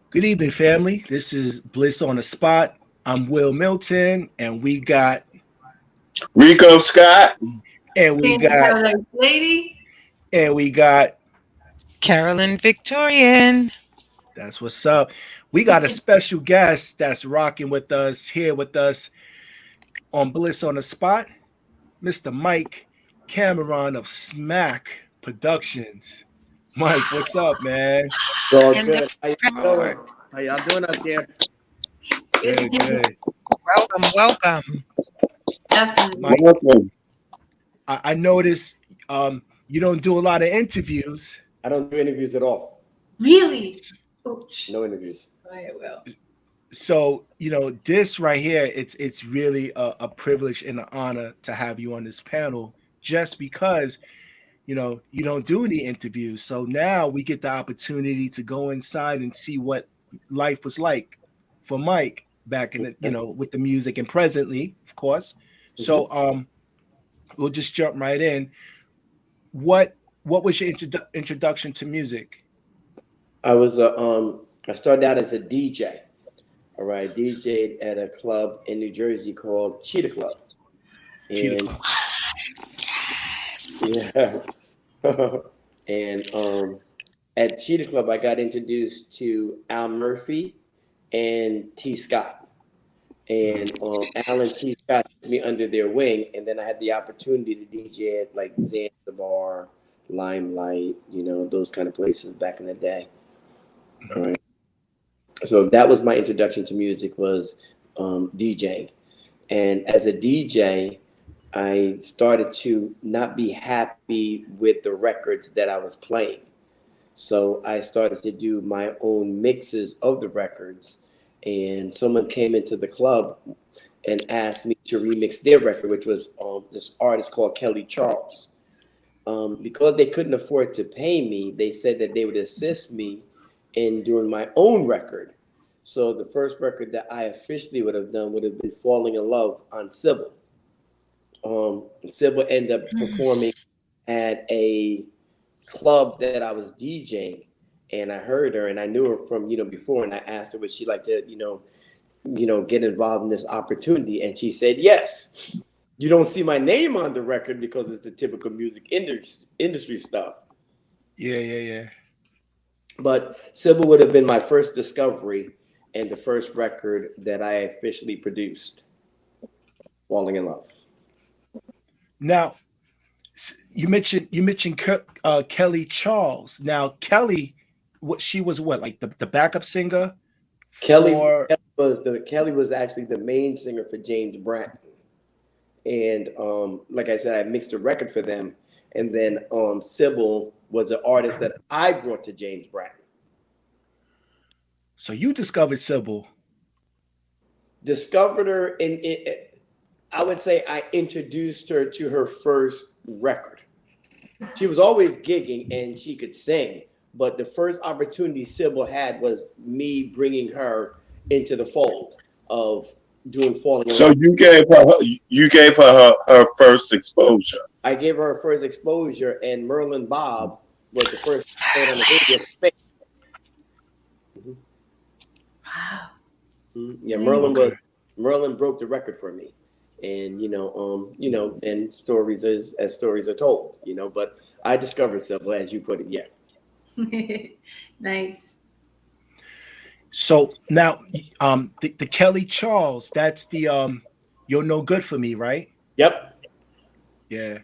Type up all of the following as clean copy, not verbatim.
Good evening, family. This is Bliss on the Spot. I'm Will Milton, and Rico Scott. and we Sandy got Paradiselady. and we got Carolyn Victorian. that's what's up. We got a special guest that's rocking with us here with us on Bliss on the Spot, Mr. Mike Cameron of Smack Productions. Mike, what's up, man? It's all And the good. How y'all power. doing? How y'all doing out there? Good, good. Welcome. Definitely. Mike, Welcome. I noticed you don't do a lot of interviews. I don't do interviews at all. Really? Ouch. No interviews. I will. So this right here, it's really a privilege and an honor to have you on this panel, just because you don't do any interviews. So now we get the opportunity to go inside and see what life was like for Mike back in the with the music and presently, of course. So we'll just jump right in. What was your introduction to music? I was I started out as a DJ. All right, DJ'd at a club in New Jersey called Cheetah Club. Cheetah And Club. yeah. And at Cheetah Club I got introduced to Al Murphy and T. Scott. And Al and T. Scott took me under their wing, and then I had the opportunity to DJ at like Zanzibar, Limelight, those kind of places back in the day. All right. So that was my introduction to music, was DJing. And as a DJ, I started to not be happy with the records that I was playing. So I started to do my own mixes of the records. And someone came into the club and asked me to remix their record, which was this artist called Kelly Charles. Because they couldn't afford to pay me, they said that they would assist me in doing my own record. So the first record that I officially would have done would have been Falling in Love on Sybil. Sybil ended up performing at a club that I was DJing, and I heard her, and I knew her from before, and I asked her would she like to get involved in this opportunity, and she said yes. You don't see my name on the record because it's the typical music industry stuff. Yeah. But Sybil would have been my first discovery and the first record that I officially produced, Falling in Love. Now, you mentioned Kelly Charles. Now, Kelly, she was like the backup singer. Kelly was actually the main singer for James Bratton, and like I said, I mixed a record for them, and then Sybil was an artist that I brought to James Bratton. So you discovered Sybil. Discovered her I would say I introduced her to her first record. She was always gigging and she could sing, but the first opportunity Sybil had was me bringing her into the fold of doing Falling in So Love. you gave her first exposure. I gave her first exposure, and Merlin Bob was the first man on the radio. Wow. Yeah, Okay. Merlin broke the record for me, and and stories as stories are told, But I discovered Sybil, as you put it, yeah. Nice. So now, the Kelly Charles, that's the You're No Good for Me, right? Yep. Yeah.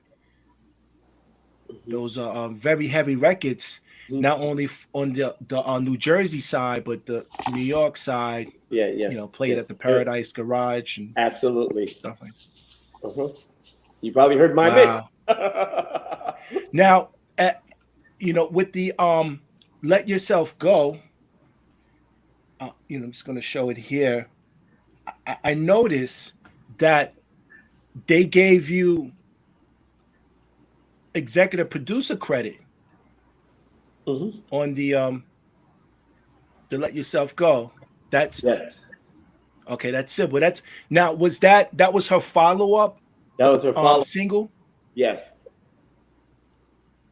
Those are very heavy records, not only on the New Jersey side, but the New York side. Yeah. Played at the Paradise Garage and Absolutely. stuff like that. Uh-huh. You probably heard my Wow. mix. Now, with the Let Yourself Go, I'm just going to show it here. I noticed that they gave you executive producer credit on the Let Yourself Go. That's Yes. okay. That's Sybil. That's now that was her follow up That was her follow. single. Yes,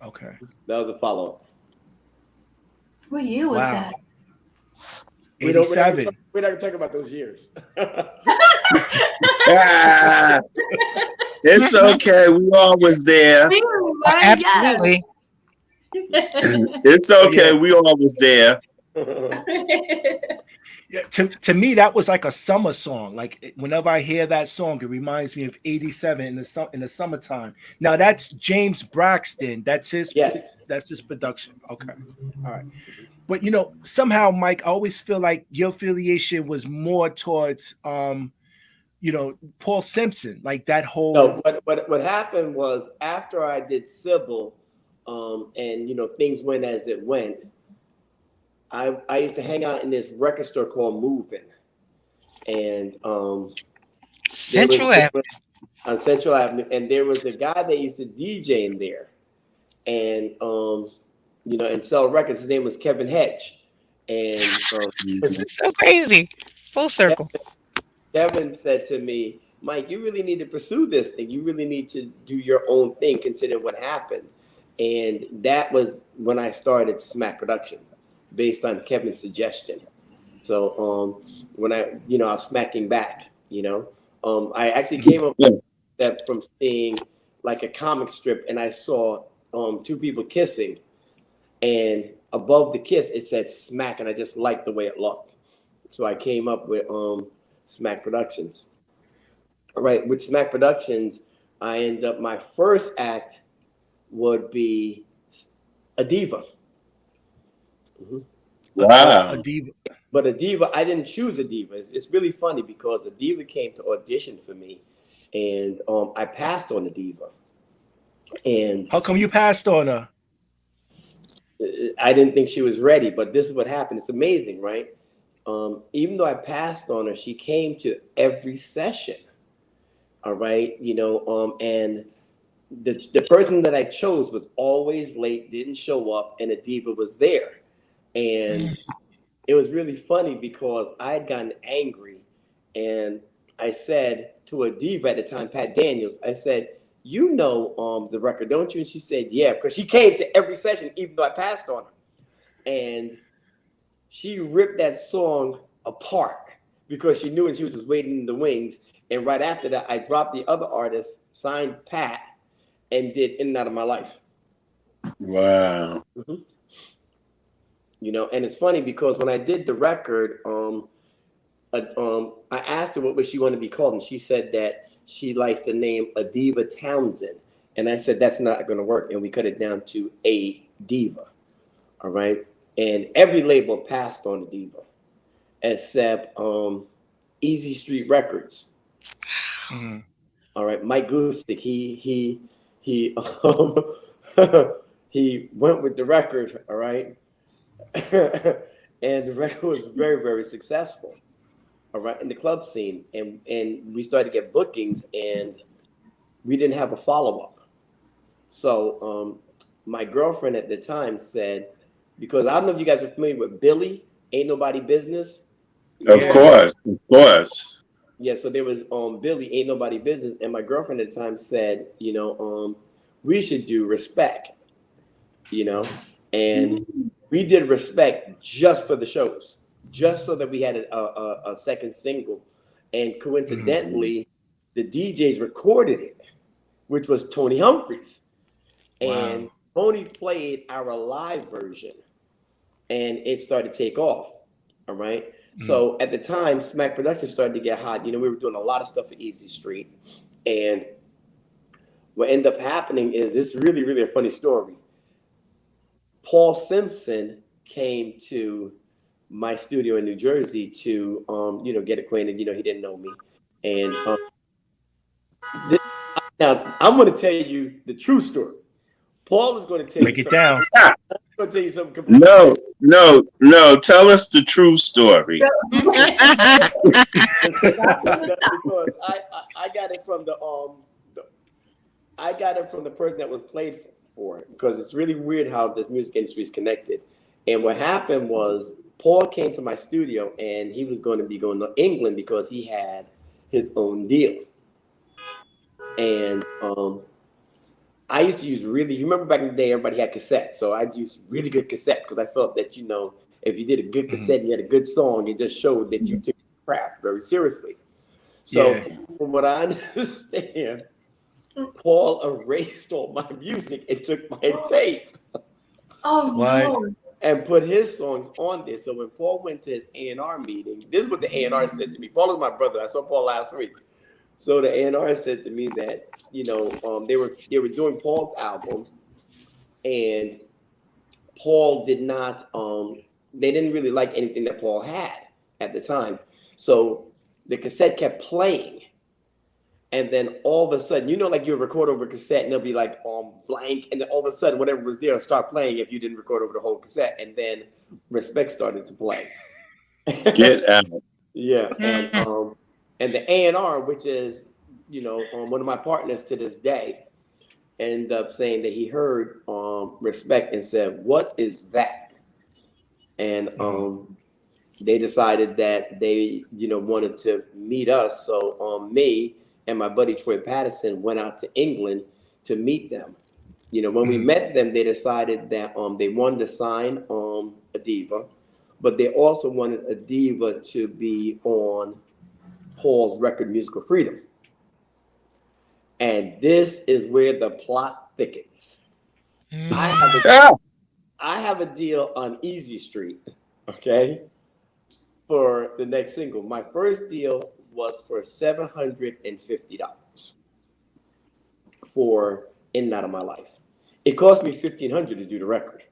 Okay. that was a follow-up. What year was Wow. that? 87. We're not gonna talk about those years. Ah, it's okay. We all was there. Really, right? Absolutely. It's So, okay. yeah. We all was there. Yeah, to me, that was like a summer song. Like whenever I hear that song, it reminds me of 87 in the summertime. Now that's James Braxton. That's his Yes. that's his production. Okay. All right. But you know, somehow, Mike, I always feel like your affiliation was more towards you know, Paul Simpson, like that whole No, what happened was after I did Sybil, and you know, things went as it went. I used to hang out in this record store called Movin', and Central Avenue. on Central Avenue, and there was a guy that used to DJ in there, and you know, and sell records. His name was Kevin Hedge, and It's so crazy. Full circle. Kevin said to me, "Mike, you really need to pursue this thing. You really need to do your own thing, considering what happened." And that was when I started Smack Production, based on Kevin's suggestion. So when I was smacking back, you know, I actually came up with that from seeing like a comic strip, and I saw two people kissing, and above the kiss it said Smack, and I just liked the way it looked. So I came up with Smack Productions. All right, with Smack Productions, I end up my first act would be a diva. Mm-hmm. Wow. a diva. But a diva, I didn't choose a diva. It's really funny because a diva came to audition for me, and I passed on the diva. And How come you passed on her? I didn't think she was ready, but this is what happened. It's amazing, right? Even though I passed on her, she came to every session. All right, you know, and the person that I chose was always late, didn't show up, and a diva was there. And it was really funny because I had gotten angry, and I said to a diva at the time, Pat Daniels, I said, "You know the record, don't you?" And she said, "Yeah," because she came to every session, even though I passed on her. And she ripped that song apart because she knew, and she was just waiting in the wings. And right after that, I dropped the other artist, signed Pat, and did In and Out of My Life. Wow. Mm-hmm. You know, and it's funny because when I did the record, I asked her what would she want to be called, and she said that she likes the name Adiva Townsend, and I said that's not going to work, and we cut it down to A Diva. All right, and every label passed on the Diva, except Easy Street Records. Mm-hmm. All right, Mike Gusick, he he went with the record. All right. And the record was very, very successful, all right, in the club scene. And we started to get bookings, and we didn't have a follow-up. So my girlfriend at the time said, because I don't know if you guys are familiar with Billy, Ain't Nobody Business. Of course. Yeah, so there was Billy, Ain't Nobody Business. And my girlfriend at the time said, you know, we should do Respect, you know, and we did Respect just for the shows, just so that we had a second single. And coincidentally, the DJs recorded it, which was Tony Humphries. And Tony played our live version, and it started to take off. All right. So at the time, Smack Productions started to get hot. You know, we were doing a lot of stuff at Easy Street. And what ended up happening is this really, really a funny story. Paul Simpson came to my studio in New Jersey to, you know, get acquainted. You know, he didn't know me. And now I'm going to tell you the true story. Paul is going to tell Break you it down. I'm going to tell you something completely No. Tell us the true story. because I got it from the person that was played for it, because it's really weird how this music industry is connected. And what happened was Paul came to my studio, and he was going to be going to England because he had his own deal. And I used to use you remember back in the day, everybody had cassettes. So I used really good cassettes because I felt that, you know, If you did a good cassette, you had a good song, it just showed that you took the craft very seriously. So from what I understand, Paul erased all my music and took my tape. Oh, no. And put his songs on there. So when Paul went to his A&R meeting, this is what the A&R said to me. Paul is my brother. I saw Paul last week. So the A&R said to me that, you know, they were doing Paul's album, and Paul did not, they didn't really like anything that Paul had at the time. So the cassette kept playing. And then all of a sudden, you know, like you record over a cassette and they'll be like blank. And then all of a sudden, whatever was there will start playing if you didn't record over the whole cassette. And then Respect started to play. Get out. Yeah. And the A&R, which is, you know, one of my partners to this day, ended up saying that he heard Respect and said, "What is that?" And they decided that they, you know, wanted to meet us. So me and my buddy Troy Patterson went out to England to meet them. You know, when we met them, they decided that they wanted to sign a diva, but they also wanted a diva to be on Paul's record Musical Freedom. And this is where the plot thickens. I have a deal on Easy Street, okay, for the next single. My first deal was for $750 for In and Out of My Life. It cost me $1,500 to do the record.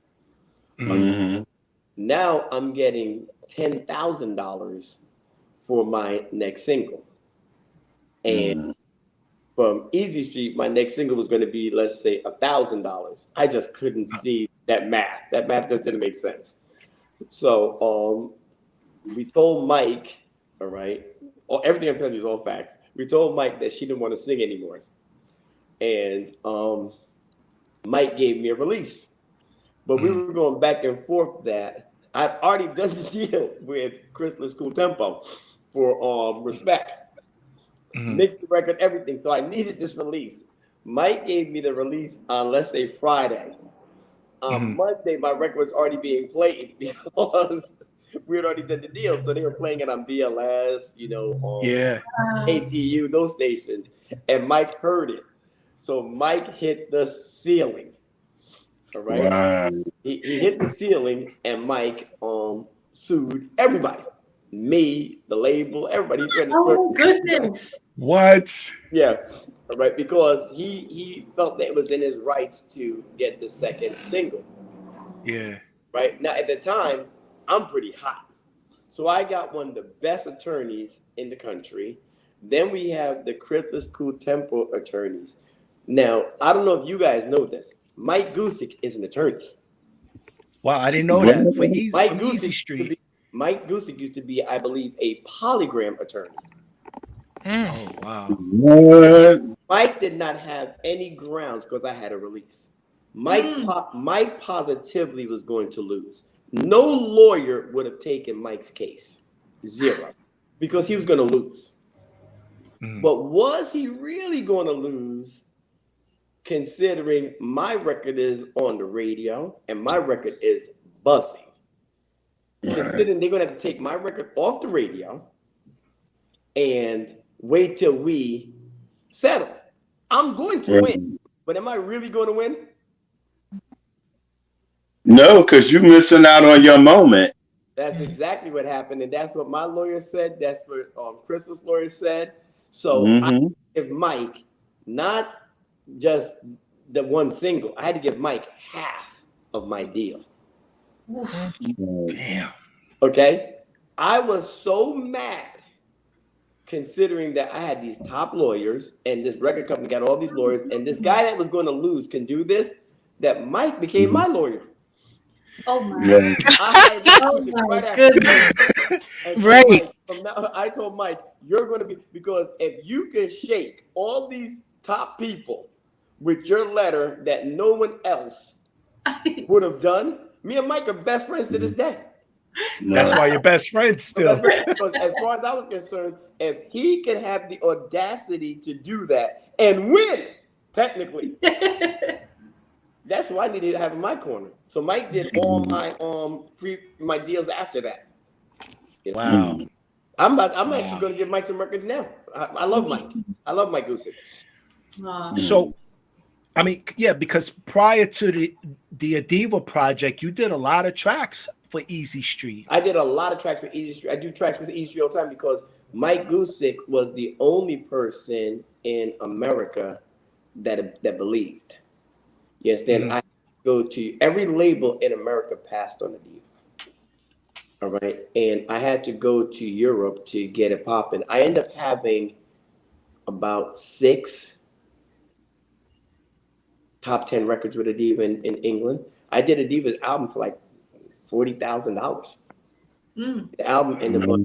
Now I'm getting $10,000 for my next single. And from Easy Street, my next single was going to be, let's say, $1,000. I just couldn't see that math. That math just didn't make sense. So we told Mike, all right, everything I'm telling you is all facts. We told Mike that she didn't want to sing anymore. And Mike gave me a release. But we were going back and forth that I'd already done the deal with Crystal School Tempo for Respect. Mixed the record, everything. So I needed this release. Mike gave me the release on, let's say, Friday. On Monday, my record was already being played because we had already done the deal. So they were playing it on BLS, you know, ATU, those stations. And Mike heard it. So Mike hit the ceiling. All right. Wow. He hit the ceiling, and Mike sued everybody. Me, the label, everybody. Oh, goodness. What? Yeah. All right. Because he felt that it was in his rights to get the second single. Yeah. Right. Now, at the time, I'm pretty hot. So I got one of the best attorneys in the country. Then we have the Crystal School Tempo attorneys. Now, I don't know if you guys know this. Mike Gusick is an attorney. Wow, I didn't know that. For Easy Street. Mike Gusick used to be, I believe, a polygram attorney. Oh, wow. What? Mike did not have any grounds because I had a release. Mike positively was going to lose. No lawyer would have taken Mike's case. Zero. Because he was going to lose. But was he really going to lose, considering my record is on the radio and my record is buzzing? Considering they're going to have to take my record off the radio and wait till we settle. I'm going to win, but am I really going to win? No, because you're missing out on your moment. That's exactly what happened, and that's what my lawyer said. That's what Crystal's lawyer said. So I give Mike not just the one single. I had to give Mike half of my deal. Damn. Okay. I was so mad considering that I had these top lawyers and this record company got all these lawyers, and this guy that was going to lose can do this, that Mike became my lawyer. Oh my goodness. Right. I told Mike, you're going to be, because if you can shake all these top people with your letter that no one else would have done, me and Mike are best friends to this day. That's why you're best friends still. Because as far as I was concerned, if he could have the audacity to do that and win, technically, That's what I needed to have in my corner. So Mike did all my deals after that. You know? Wow. I'm actually going to give Mike some records now. I love Mike. I love Mike Gusick. So, I mean, yeah, because prior to the Diva project, you did a lot of tracks for Easy Street. I did a lot of tracks for Easy Street. I do tracks for Easy Street all the time because Mike Gusick was the only person in America that believed. You understand? I go to every label in America passed on the Diva. All right. And I had to go to Europe to get it popping. I ended up having about 6 top 10 records with a Diva in England. I did a Diva's album for like $40,000. The album ended up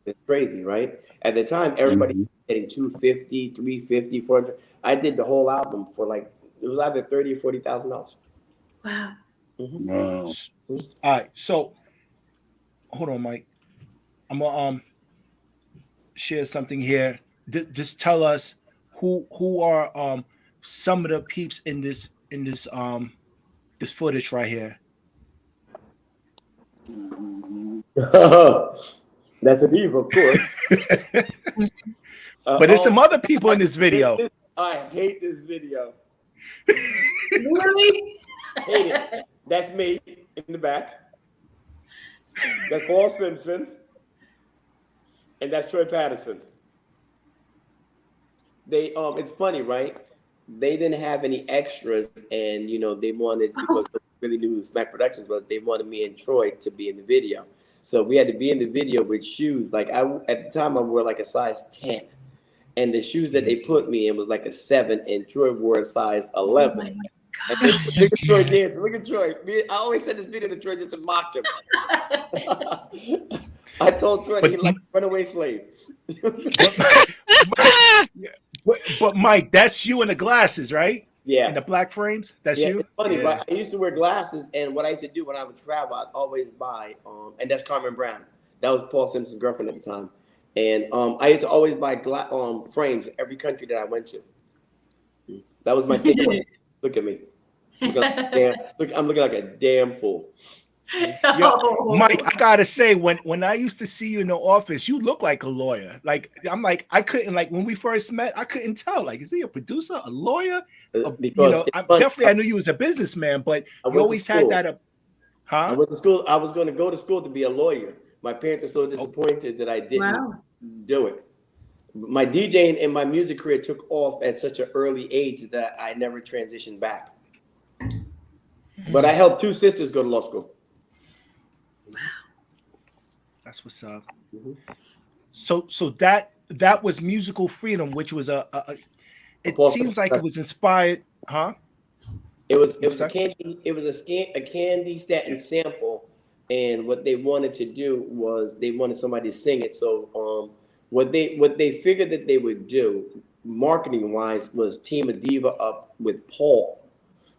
it's crazy, right? At the time, everybody was getting $250, $350, $400. I did the whole album for like it was either $30,000 or $40,000. Wow. Wow. All right, so hold on, Mike. I'm gonna share something here. Just tell us who are some of the peeps in this this footage right here. That's a Diva, of course. But there's some other people in this video. I hate this video. Really? Hate it. That's me in the back. That's Paul Simpson. And that's Troy Patterson. They it's funny, right? They didn't have any extras, and they wanted, because they really knew who Smack Productions was, they wanted me and Troy to be in the video. So we had to be in the video with shoes. Like at the time I wore like a size 10. And the shoes that they put me in was like a 7, and Troy wore a size 11. And look at Troy dancing. Look at Troy. I always send this video to Troy just to mock him. I told Troy he's like a runaway slave. But Mike, that's you in the glasses, right? Yeah. In the black frames? That's you? It's funny, but I used to wear glasses, and what I used to do when I would travel, I'd always buy, and that's Carmen Brown. That was Paul Simpson's girlfriend at the time. And I used to always buy frames every country that I went to. That was my thing. Look at me. I'm looking like a damn fool. Yo, Mike, I gotta say, when I used to see you in the office, you look like a lawyer. Like I couldn't, like when we first met, I couldn't tell. Like, is he a producer, a lawyer? Because I knew you was a businessman, but you always had that. I went to school. I was going to go to school to be a lawyer. My parents were so disappointed that I didn't do it. My DJing and my music career took off at such an early age that I never transitioned back. But I helped 2 sisters go to law school. Wow. That's what's up. So that was Musical Freedom, which was it seems like it was inspired, huh? It was a candy statin sample, and what they wanted to do was they wanted somebody to sing it. So what they figured that they would do marketing wise was team a Diva up with Paul.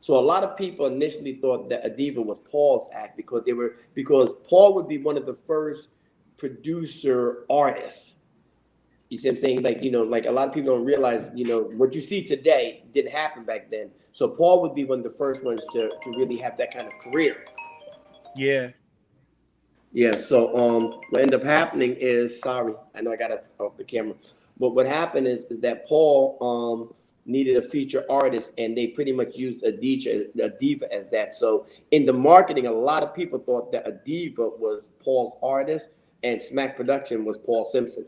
So a lot of people initially thought that a Diva was Paul's act because Paul would be one of the first producer artists. You see what I'm saying? Like a lot of people don't realize, what you see today didn't happen back then. So Paul would be one of the first ones to really have that kind of career. Yeah. Yeah. So what ended up happening is, sorry, I know I got it off the camera. But what happened is that Paul needed a feature artist, and they pretty much used a Diva as that. So in the marketing, a lot of people thought that a Diva was Paul's artist, and Smack Production was Paul Simpson.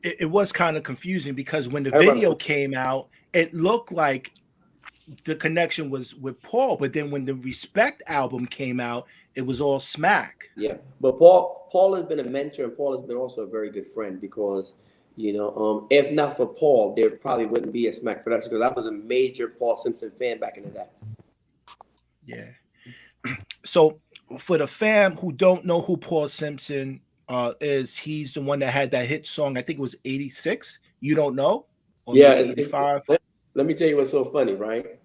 It was kind of confusing because when the video came out, it looked like the connection was with Paul, but then when the Respect album came out, it was all Smack. Yeah, but Paul has been a mentor, and Paul has been also a very good friend because, if not for Paul, there probably wouldn't be a Smack Production because I was a major Paul Simpson fan back in the day. Yeah. So for the fam who don't know who Paul Simpson is, he's the one that had that hit song. I think it was 86. You don't know? Or yeah, 85. Let me tell you what's so funny, right?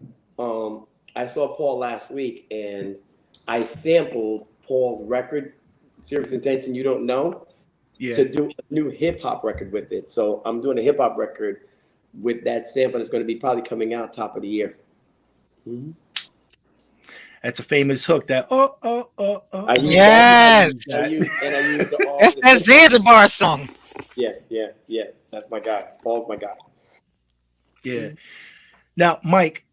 I saw Paul last week, and I sampled Paul's record, Serious Intention, You Don't Know, to do a new hip hop record with it. So I'm doing a hip hop record with that sample that's going to be probably coming out top of the year. Mhm. That's a famous hook. That I use Yes. that. I use That's that Zanzibar song. Yeah. That's my guy. Paul's my guy. Yeah. Now, Mike,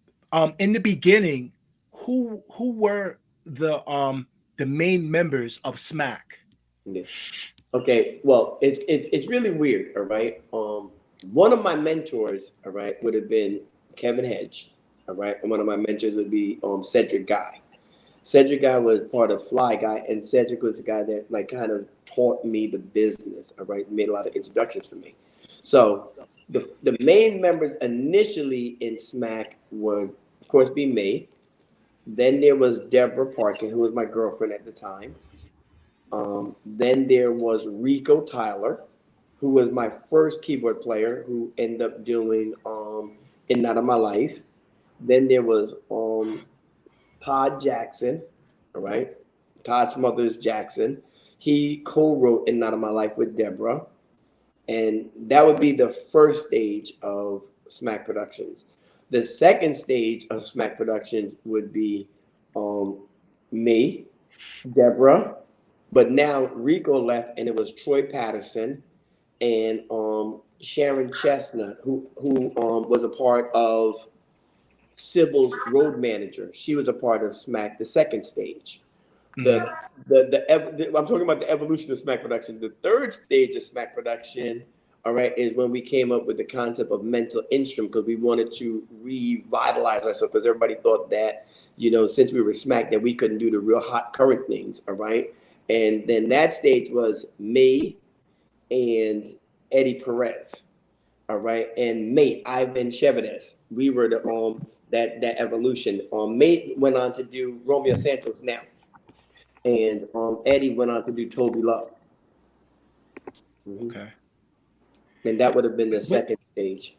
in the beginning, who were the main members of Smack? Yeah. Okay. Well, it's really weird. All right. One of my mentors, all right, would have been Kevin Hedge. All right, and one of my mentors would be Cedric Guy. Cedric Guy was part of Fly Guy, and Cedric was the guy that like kind of taught me the business. All right, made a lot of introductions for me. So the main members initially in Smack would, of course, be me. Then there was Deborah Parkin, who was my girlfriend at the time. Then there was Ricoh Tyler, who was my first keyboard player, who ended up doing In and Out of My Life. Then there was Todd Jackson, all right? Todd's mother is Jackson. He co-wrote In and Out of My Life with Deborah. And that would be the first stage of Smack Productions. The second stage of Smack Productions would be me, Deborah, but now Ricoh left and it was Troy Patterson and Sharon Chestnut, who was a part of Sybil's road manager. She was a part of Smack, the second stage. I'm talking about the evolution of Smack Production. The third stage of Smack Production, all right, is when we came up with the concept of mental instrument because we wanted to revitalize ourselves because everybody thought that, you know, since we were Smack, that we couldn't do the real hot current things, all right? And then that stage was me and Eddie Perez, all right, and mate Ivan Chevedes. We were the that evolution. Mate went on to do Romeo Santos now, and Eddie went on to do Toby Love. Mm-hmm. Okay, and that would have been the second stage.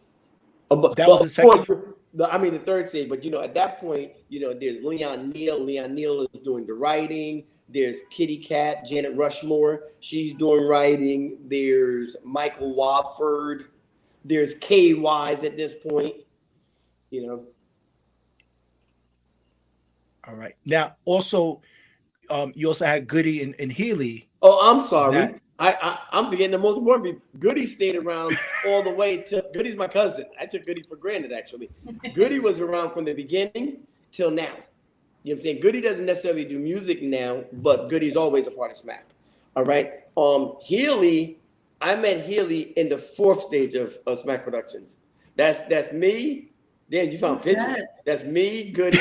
That was the second. The third stage. But you know, at that point, you know, there's Leon Neal. Leon Neal is doing the writing. There's Kitty Cat, Janet Rushmore. She's doing writing. There's Michael Wofford. There's Kay Wise at this point. You know. All right. Now, also, you also had Goody and Healy. Oh, I'm sorry. I'm forgetting the most important people. Goody stayed around all the way to. Goody's my cousin. I took Goody for granted, actually. Goody was around from the beginning till now. You know what I'm saying? Goody doesn't necessarily do music now, but Goody's always a part of Smack. All right. Healy, I met Healy in the fourth stage of Smack Productions. That's me. Damn, you found pictures. That's me, Goody.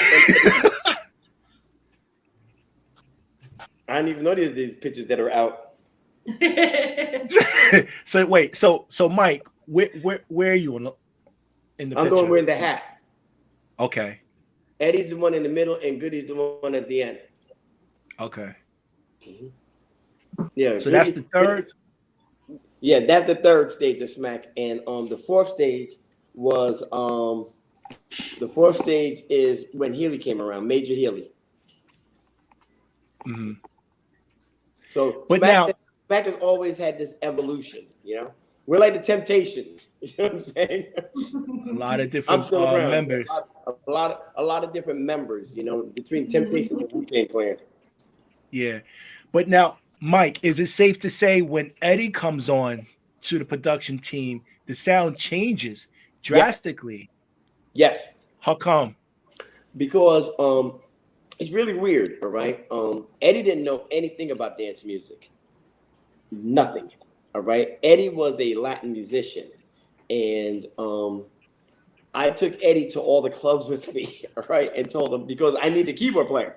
I didn't even know there's these pictures that are out. So wait, so Mike, where are you in the picture? I'm going wearing the hat. Okay. Eddie's the one in the middle, and Goody's the one at the end. Okay. Mm-hmm. Yeah. So that's the third. Yeah, that's the third stage of Smack, and the fourth stage was the fourth stage is when Healy came around, Major Healy. Mm-hmm. So but Smack has always had this evolution, you know. We're like the Temptations, you know what I'm saying? A lot of different members. A lot of different members, you know, between Temptations and Wu-Tang Clan. Yeah. But now, Mike, is it safe to say when Eddie comes on to the production team, the sound changes drastically? Yes. How come? Because it's really weird, all right? Eddie didn't know anything about dance music. Nothing. All right. Eddie was a Latin musician, and I took Eddie to all the clubs with me, all right, and told him because I need a keyboard player,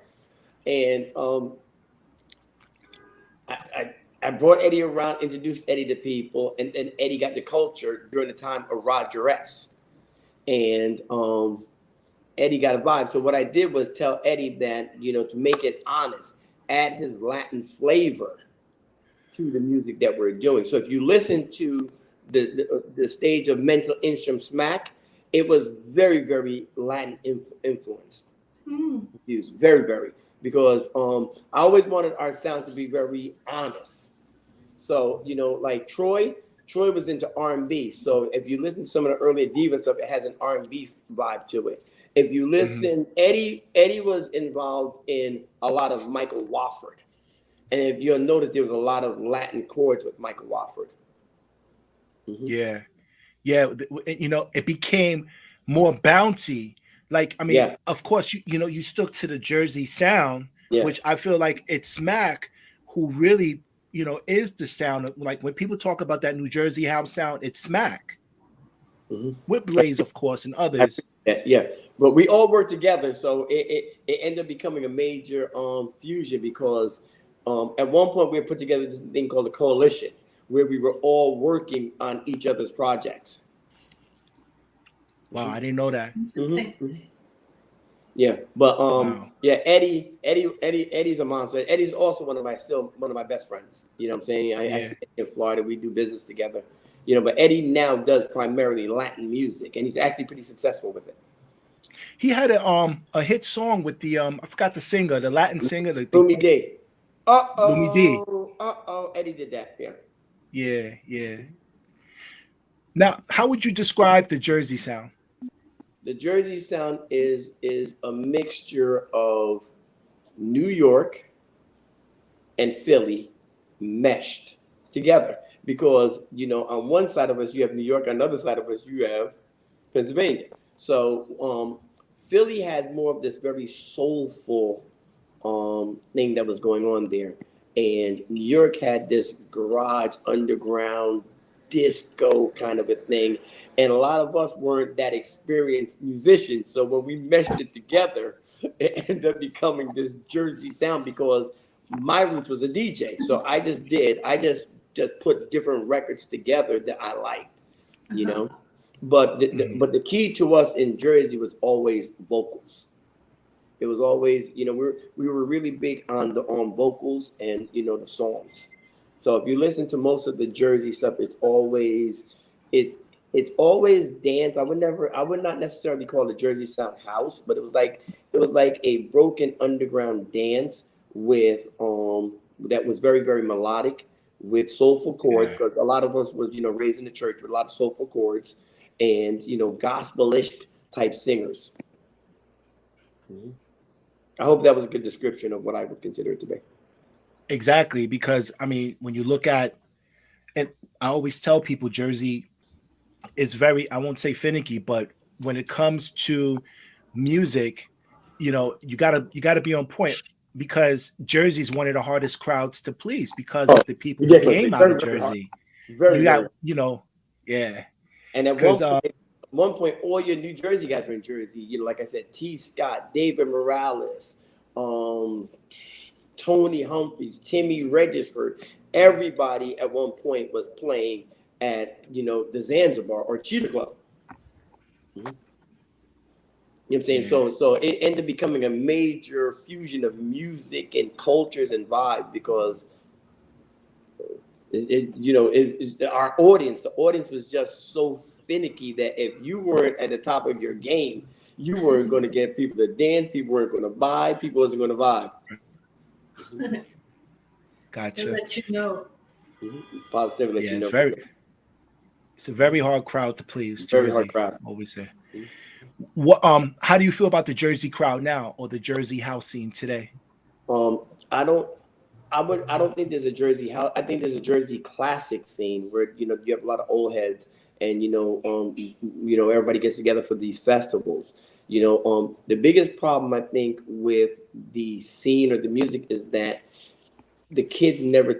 and I brought Eddie around, introduced Eddie to people, and then Eddie got the culture during the time of Rogerettes, and Eddie got a vibe. So what I did was tell Eddie that, you know, to make it honest, add his Latin flavor to the music that we're doing. So if you listen to the stage of Mental Instrument Smack, it was very, very Latin influenced. Used very, very, because I always wanted our sound to be very honest. So, you know, like Troy was into R&B. So if you listen to some of the earlier Diva stuff, it has an R&B vibe to it. If you listen, Eddie was involved in a lot of Michael Wofford. And if you'll notice, there was a lot of Latin chords with Michael Wofford. Yeah. Yeah. It became more bouncy. Like, I mean, of course, you stuck to the Jersey sound, which I feel like it's Mac who really, is the sound of, like, when people talk about that New Jersey house sound, it's Mac. With Blaze, of course, and others. Yeah, but we all work together, so it ended up becoming a major fusion because at one point we put together this thing called a coalition where we were all working on each other's projects. Wow, I didn't know that. Yeah, but yeah, Eddie's a monster. Eddie's also one of my best friends. You know what I'm saying? I see him in Florida. We do business together. But Eddie now does primarily Latin music, and he's actually pretty successful with it. He had a hit song with the I forgot the singer, the Latin singer, Lumi D. Lumi D. Eddie did that. Yeah. Now, how would you describe the Jersey sound? The Jersey sound is a mixture of New York and Philly meshed together. Because, on one side of us, you have New York. On the other side of us, you have Pennsylvania. So Philly has more of this very soulful thing that was going on there. And New York had this garage, underground, disco kind of a thing. And a lot of us weren't that experienced musicians. So when we meshed it together, it ended up becoming this Jersey sound because my roots was a DJ. So I just put different records together that I liked, But the key to us in Jersey was always vocals. It was always, we were really big on vocals and the songs. So if you listen to most of the Jersey stuff, it's always dance. I would not necessarily call it Jersey sound house, but it was like a broken underground dance with that was very, very melodic, with soulful chords, because a lot of us was, raised in the church with a lot of soulful chords and, gospelish type singers. I hope that was a good description of what I would consider it to be. Exactly, because, I mean, when you look at, and I always tell people Jersey is very, I won't say finicky, but when it comes to music, you gotta be on point. Because Jersey is one of the hardest crowds to please because of the people who came out of Jersey. Very, yeah. And at one point, all your New Jersey guys were in Jersey. Like I said, T. Scott, David Morales, Tony Humphreys, Timmy Regisford. Everybody at one point was playing at the Zanzibar or Cheetah Club. You know what I'm saying? So it ended up becoming a major fusion of music and cultures and vibe because our audience, the audience was just so finicky that if you weren't at the top of your game, you weren't going to get people to dance, people weren't going to buy, people wasn't going to vibe. Gotcha. They'll let you know. Positively let you know. It's a very hard crowd to please. Very Jersey, hard crowd. always say. What how do you feel about the Jersey crowd now, or the Jersey house scene today? I don't think there's a Jersey house. I think there's a Jersey classic scene where you have a lot of old heads, and everybody gets together for these festivals. The biggest problem I think with the scene or the music is that the kids never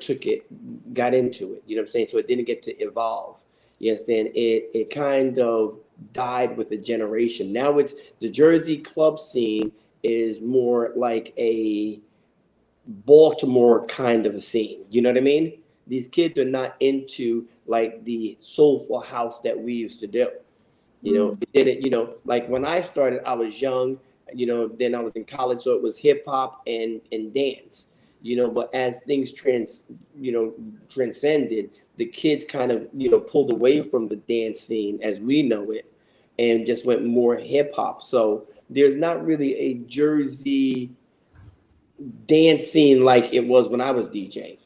got into it. You know what I'm saying? So it didn't get to evolve. You understand? It kind of died with the generation. Now it's the Jersey club scene is more like a Baltimore kind of a scene. You know what I mean? These kids are not into like the soulful house that we used to do. It didn't, like when I started, I was young, then I was in college, so it was hip hop and dance, but as things transcended, the kids kind of, pulled away from the dance scene as we know it and just went more hip hop. So there's not really a Jersey dance scene like it was when I was DJing.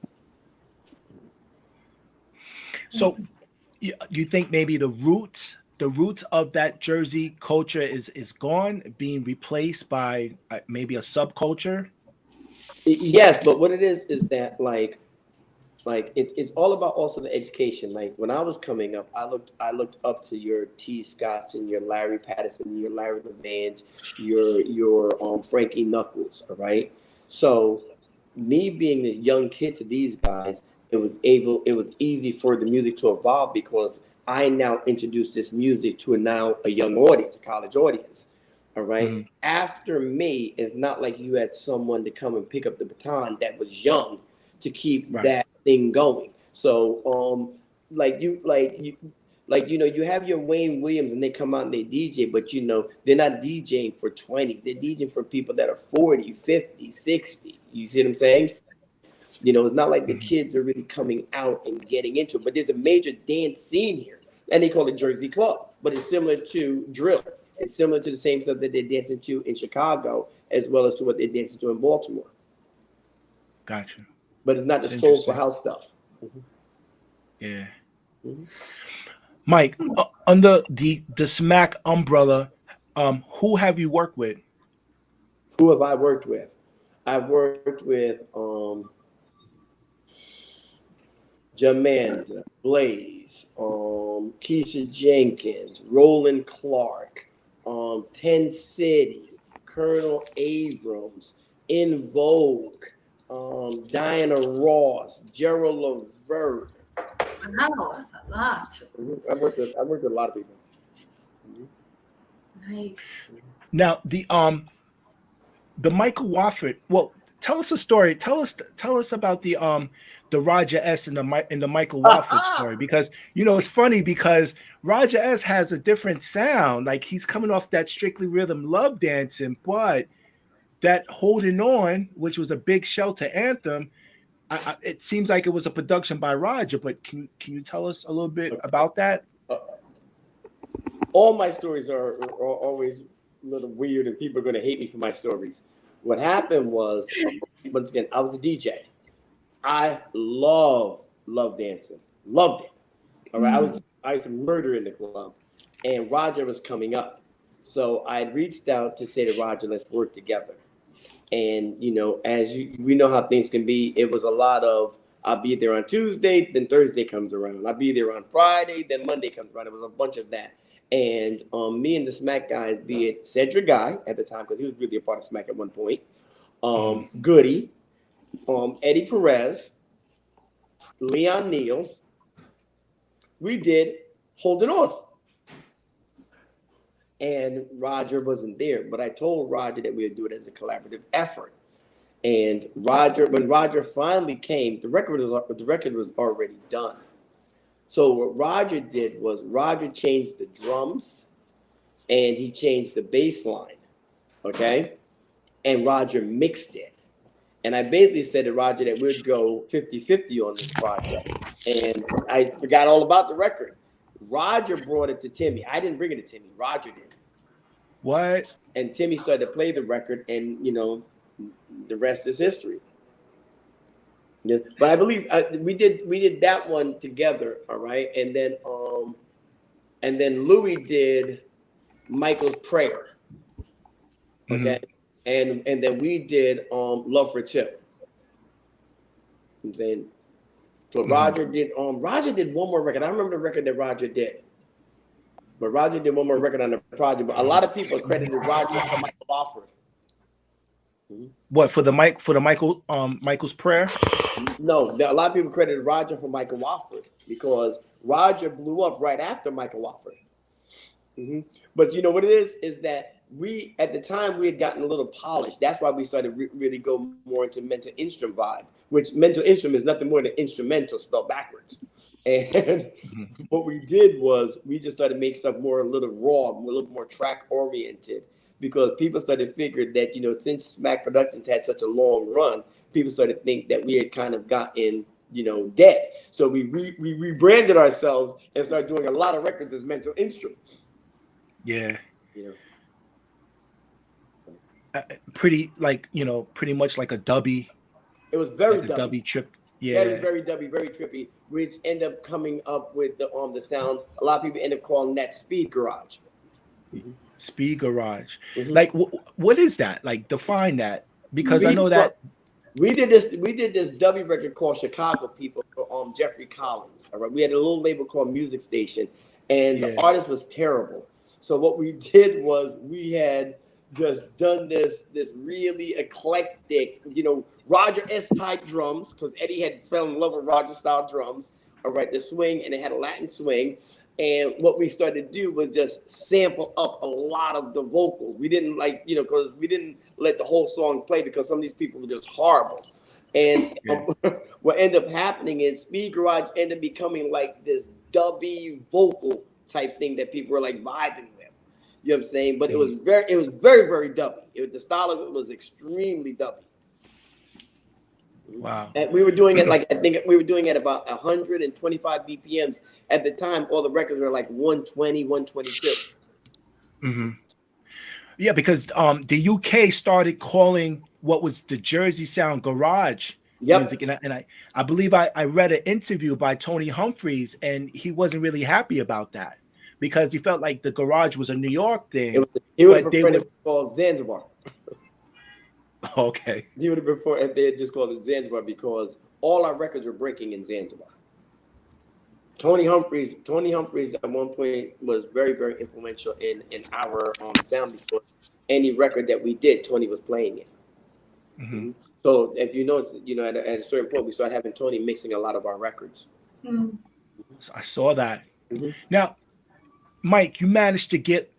So you think maybe the roots the roots of that Jersey culture is gone, being replaced by maybe a subculture? Yes, but what it is that it's all about also the education. Like when I was coming up, I looked up to your T. Scotts and your Larry Patterson, your Larry Levans, your Frankie Knuckles. All right. So me being the young kid to these guys, it was easy for the music to evolve because I now introduced this music to a young audience, a college audience. All right. Mhm. After me, it's not like you had someone to come and pick up the baton that was young to keep Right. that thing going. So you have your Wayne Williams and they come out and they DJ, but they're not DJing for 20s. They're DJing for people that are 40, 50, 60. You see what I'm saying? It's not like the Mhm. kids are really coming out and getting into it, but there's a major dance scene here, and they call it Jersey Club, but it's similar to drill. It's similar to the same stuff that they're dancing to in Chicago, as well as to what they're dancing to in Baltimore. Gotcha. But it's not the It's soulful interesting. house stuff. Yeah. Mhm. Mike, under the Smack umbrella, who have you worked with? Who have I worked with? I've worked with Jamanda, Blaze, Keisha Jenkins, Roland Clark, 10 City, Colonel Abrams, In Vogue, Diana Ross, Gerald Levert. Wow, that's a lot. I've worked with a lot of people. Nice. Now the Michael Waffe. Well, tell us a story. Tell us about the Roger S and the Michael Waffe story, because it's funny because Roger S has a different sound. Like he's coming off that Strictly Rhythm Love Dancing, but that Holding On, which was a big Shelter anthem, it seems like it was a production by Roger. But can you tell us a little bit about that? All my stories are always a little weird, and people are going to hate me for my stories. What happened was, once again, I was a DJ. I love dancing, loved it. All right, I used to murder in the club, and Roger was coming up, so I reached out to say to Roger, let's work together. And we know how things can be. It was a lot of I'll be there on Tuesday, then Thursday comes around. I'll be there on Friday, then Monday comes around. It was a bunch of that. And me and the Smack guys, be it Cedric Guy at the time, because he was really a part of Smack at one point, Goody, Eddie Perez, Leon Neal, we did Holding On. And Roger wasn't there, but I told Roger that we would do it as a collaborative effort. And when Roger finally came, the record was already done. So what Roger did was Roger changed the drums and he changed the bass line, okay? And Roger mixed it. And I basically said to Roger that we'd go 50-50 on this project. And I forgot all about the record. Roger brought it to Timmy. I didn't bring it to Timmy. Roger did. What? And Timmy started to play the record, and the rest is history. Yeah, but I believe we did that one together. All right, and then Louis did Michael's Prayer. Okay, and then we did Love for Two. I'm saying, so Roger did one more record. I remember the record that Roger did. But Roger did one more record on the project. But a lot of people credited Roger for Michael Wofford. What, for the Michael's Prayer? No, a lot of people credited Roger for Michael Wofford because Roger blew up right after Michael Wofford. But you know what it is that we at the time we had gotten a little polished. That's why we started really go more into Mental Instrument vibe, which Mental Instrument is nothing more than instrumental spelled backwards. And what we did was we just started making stuff a little raw, a little more track oriented, because people started to figure that since Smack Productions had such a long run, people started to think that we had kind of gotten dead. So we rebranded ourselves and started doing a lot of records as Mental Instruments. Yeah. Pretty much like a dubby. It was very like a dubby trip. Yeah. Very dubby, very trippy, which end up coming up with the sound. A lot of people end up calling that speed garage. Speed garage. Mhm. Like what is that? Like define that, because I know that we did this dubby record called Chicago People for Jeffrey Collins. All right. We had a little label called Music Station, and the artist was terrible. So what we did was we had just done this really eclectic, Roger S type drums, because Eddie had fell in love with Roger style drums. All right, the swing, and it had a Latin swing. And what we started to do was just sample up a lot of the vocals. We didn't because we didn't let the whole song play because some of these people were just horrible. And what ended up happening is Speed Garage ended up becoming like this dubby vocal type thing that people were like vibing with. You know what I'm saying? But it was very dubby. The style of it was extremely dubby. wow. And we were doing it I think we were doing it about 125 BPMs. At the time, all the records were like 120, 122. Mm-hmm. Yeah, because the UK started calling what was the Jersey sound garage music, and I believe I read an interview by Tony Humphries, and he wasn't really happy about that because he felt like the garage was a New York thing. He would have preferred it called Zanzibar. Okay. He would have preferred if they had just called it Zanzibar because all our records were breaking in Zanzibar. Tony Humphries at one point was very influential in our sound because any record that we did, Tony was playing it. Mm-hmm. So if you notice, at a certain point, we started having Tony mixing a lot of our records. So I saw that. Mm-hmm. Now, Mike, you managed to get,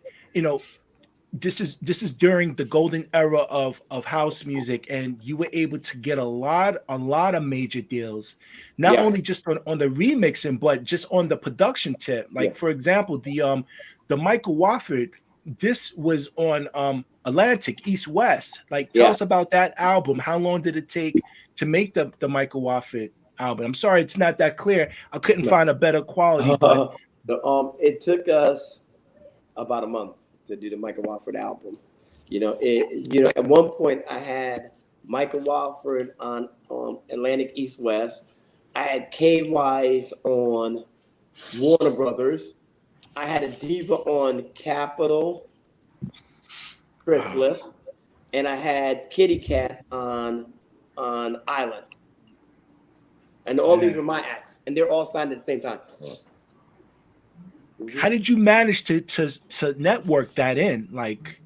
this is during the golden era of house music, and you were able to get a lot of major deals, not only just on the remixing, but just on the production tip. Like for example, the Michael Waffe, this was on Atlantic East West. Like tell us about that album. How long did it take to make the Michael Waffe album? I'm sorry, it's not that clear. I couldn't find a better quality, but it took us about a month to do the Michael Wofford album. At one point I had Michael Wofford on Atlantic East West. I had KY's on Warner Brothers. I had a Diva on Capitol, Chrysalis, and I had Kitty Cat on Island. And all these were my acts, and they're all signed at the same time. How did you manage to network that in? Like,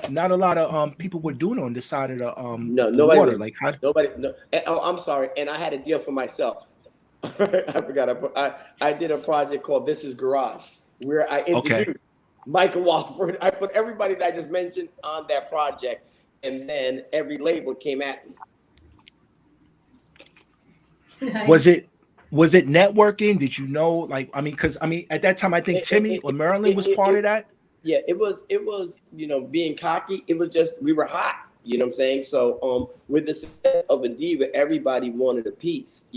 not a lot of people were doing on this side of the nobody water. Nobody. No. I'm sorry, and I had a deal for myself. I forgot. I did a project called This Is Garage, where I introduced Michael Wofford. I put everybody that I just mentioned on that project, and then every label came at me. Was it networking? Did you know, because at that time I think Timmy or Maryland was part of that. Yeah, it was, being cocky. It was just, we were hot, you know what I'm saying? So with the success of a Diva, everybody wanted a piece,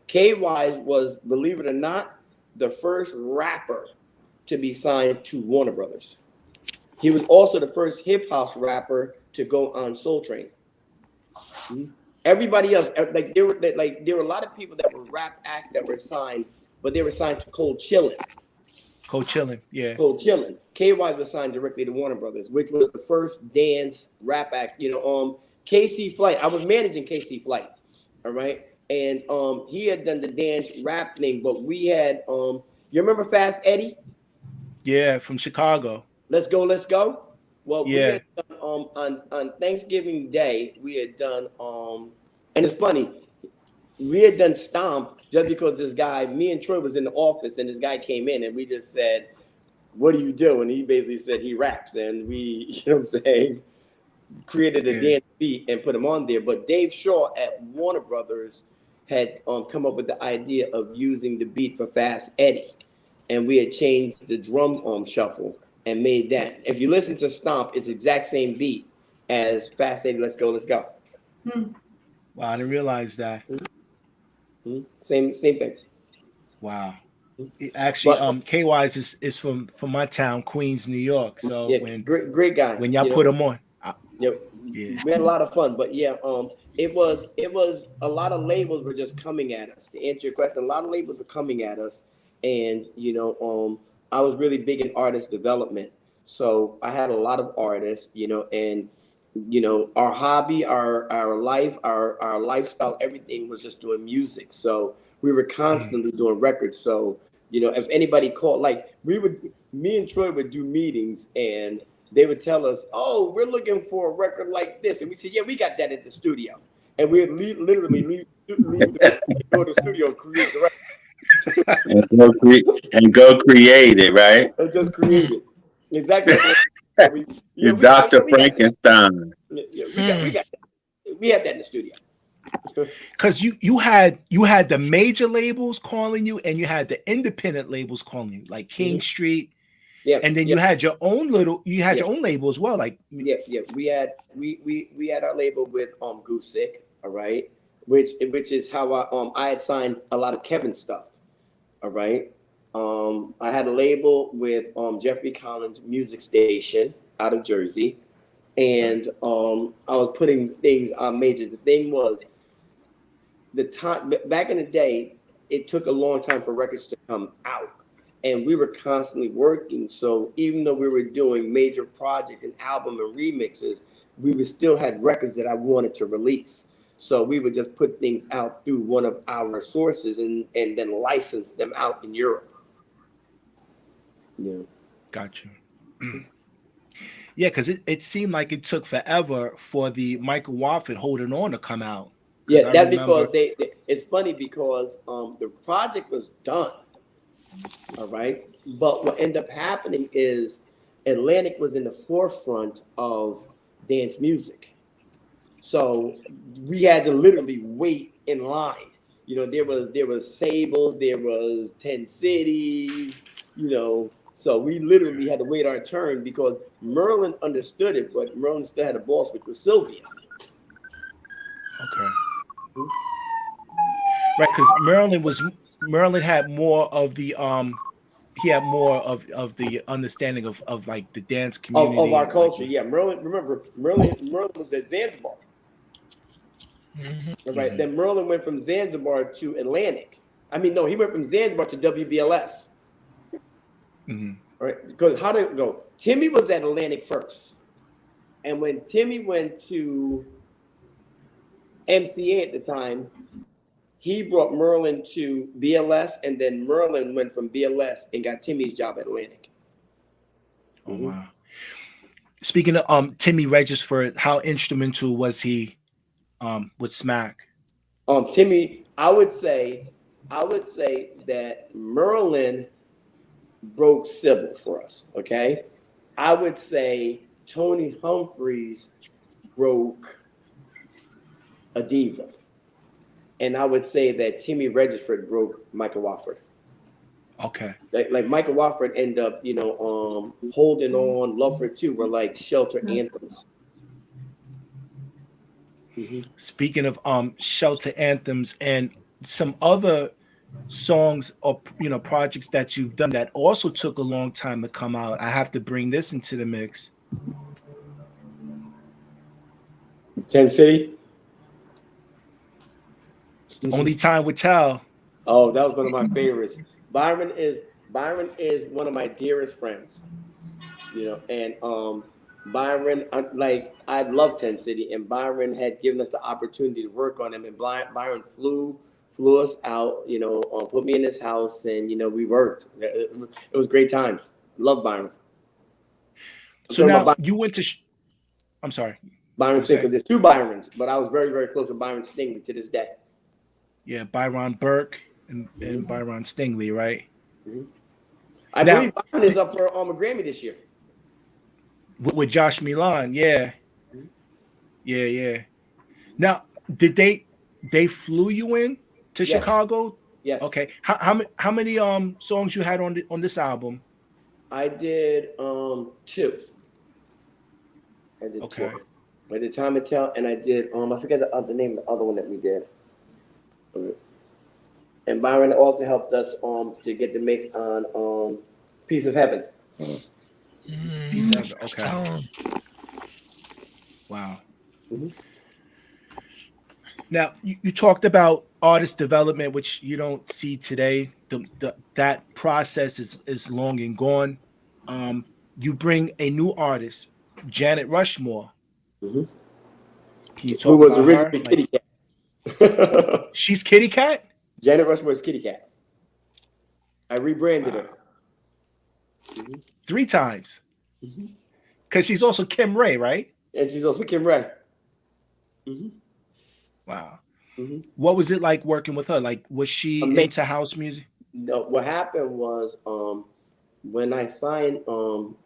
KY's was, believe it or not, the first rapper to be signed to Warner Brothers. He was also the first hip house rapper to go on Soul Train. Mm-hmm. Everybody else, there were a lot of people that were rap acts that were signed, but they were signed to Cold Chillin'. Cold Chillin', yeah. Cold Chillin'. KY was signed directly to Warner Brothers, which was the first dance rap act. KC Flight. I was managing KC Flight, all right, and he had done the dance rap thing, but we had you remember Fast Eddie? Yeah, from Chicago. Let's go. Well, we had done, on Thanksgiving Day, we had done, and it's funny, we had done Stomp just because this guy, me and Troy was in the office, and this guy came in, and we just said, what do you do? And he basically said he raps, and we, you know what I'm saying, created a dance beat and put him on there. But Dave Shaw at Warner Brothers had come up with the idea of using the beat for Fast Eddie, and we had changed the drum shuffle and made that. If you listen to Stomp, it's the exact same beat as Fast Eddie, Let's Go. Wow, I didn't realize that. Same thing. Wow. Actually, KY's is from my town, Queens, New York. So great guy. When y'all put him on, we had a lot of fun. But it was a lot of labels were just coming at us. To answer your question, a lot of labels were coming at us, and I was really big in artist development. So I had a lot of artists, and our hobby, our life, our lifestyle, everything was just doing music. So we were constantly doing records. So if anybody called, like me and Troy would do meetings, and they would tell us, "Oh, we're looking for a record like this," and we said, "Yeah, we got that at the studio," and we'd literally leave go to the studio and create the record. and go create it, right? And just create it. Exactly. You're Dr. Frankenstein. We got that. We have that in the studio. Because you had the major labels calling you, and you had the independent labels calling you, like King Street. Yeah, and then you had your own your own label as well. Like we had our label with Goose Sick, all right, which is how I had signed a lot of Kevin's stuff, all right. I had a label with Jeffrey Collins Music Station out of Jersey, and I was putting things on majors. The thing was, the time back in the day, it took a long time for records to come out. And we were constantly working. So even though we were doing major projects and album and remixes, we still had records that I wanted to release. So we would just put things out through one of our sources and then license them out in Europe. Yeah. Got you. Yeah, because it seemed like it took forever for the Michael Waffe Holding On to come out. Yeah, that's because it's funny because the project was done. All right. But what ended up happening is Atlantic was in the forefront of dance music. So we had to literally wait in line. There was Sables, there was 10 Cities, so we literally had to wait our turn because Merlin understood it, but Merlin still had a boss, which was Sylvia. Okay. Right, because Merlin had more of the he had more of the understanding of like the dance community of our culture. Like, yeah, Merlin was at Zanzibar. Right. Then Merlin went from Zanzibar to Atlantic. I mean, no, he went from Zanzibar to WBLS. All right, because how did it go? Timmy was at Atlantic first, and when Timmy went to MCA at the time, he brought Merlin to BLS, and then Merlin went from BLS and got Timmy's job at Atlantic. Oh wow! Speaking of Timmy Regisford, how instrumental was he with Smack? Timmy, I would say that Merlin broke Sybil for us. Okay, I would say Tony Humphreys broke a Diva. And I would say that Timmy Regisford broke Michael Wofford. Okay. Like Michael Wofford ended up, Holding On, Love for Two were like shelter anthems. Speaking of shelter anthems and some other songs or projects that you've done that also took a long time to come out, I have to bring this into the mix. 10 City. Only Time Would Tell. Oh, that was one of my favorites. Byron is one of my dearest friends. And Byron, I love 10 City, and Byron had given us the opportunity to work on him, and Byron flew us out, put me in his house, and we worked. It was great times. Love Byron. So now you went to I'm sorry. Byron Sting, because there's two Byrons, but I was very, very close with Byron Stingley to this day. Yeah, Byron Burke and Byron Stingley, right? I believe Byron is up for a Grammy this year. With Josh Milan, yeah. Yeah. Now, did they flew you in to Chicago? Yes. Okay. How many songs you had on this album? I did 2. I did 2. I did Time to Tell, and I did I forget the name of the other one that we did. And Byron also helped us to get the mix on Piece of Heaven. Piece of Heaven. Okay. Wow. Now you talked about artist development, which you don't see today. That process is long and gone. Um, you bring a new artist, Janet Rushmore. Mhm. Can you Who talk was about her? originally Like, Kitty Cat. she's Kitty Cat. Janet Rushmore's Kitty Cat. I rebranded her. 3 times. Mhm. Because she's also Kim Ray, right? And she's also Kim Ray. Mm-hmm. Wow. Mm-hmm. What was it like working with her? Like, was she into house music? No, what happened was when I signed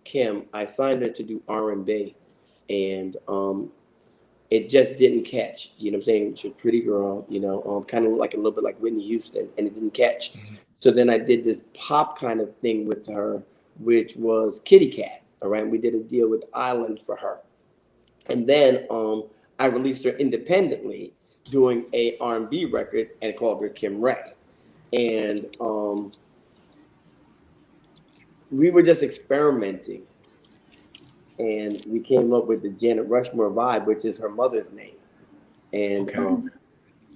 Kim, I signed her to do R&B, and it just didn't catch. You know what I'm saying? She's a pretty girl, you know, kind of like a little bit like Whitney Houston, and it didn't catch. Mm-hmm. So then I did this pop kind of thing with her, which was Kitty Cat. All right, we did a deal with Island for her, and then I released her independently, doing a R&B record, and called her Kim Ray, and we were just experimenting, and we came up with the Janet Rushmore vibe, which is her mother's name, and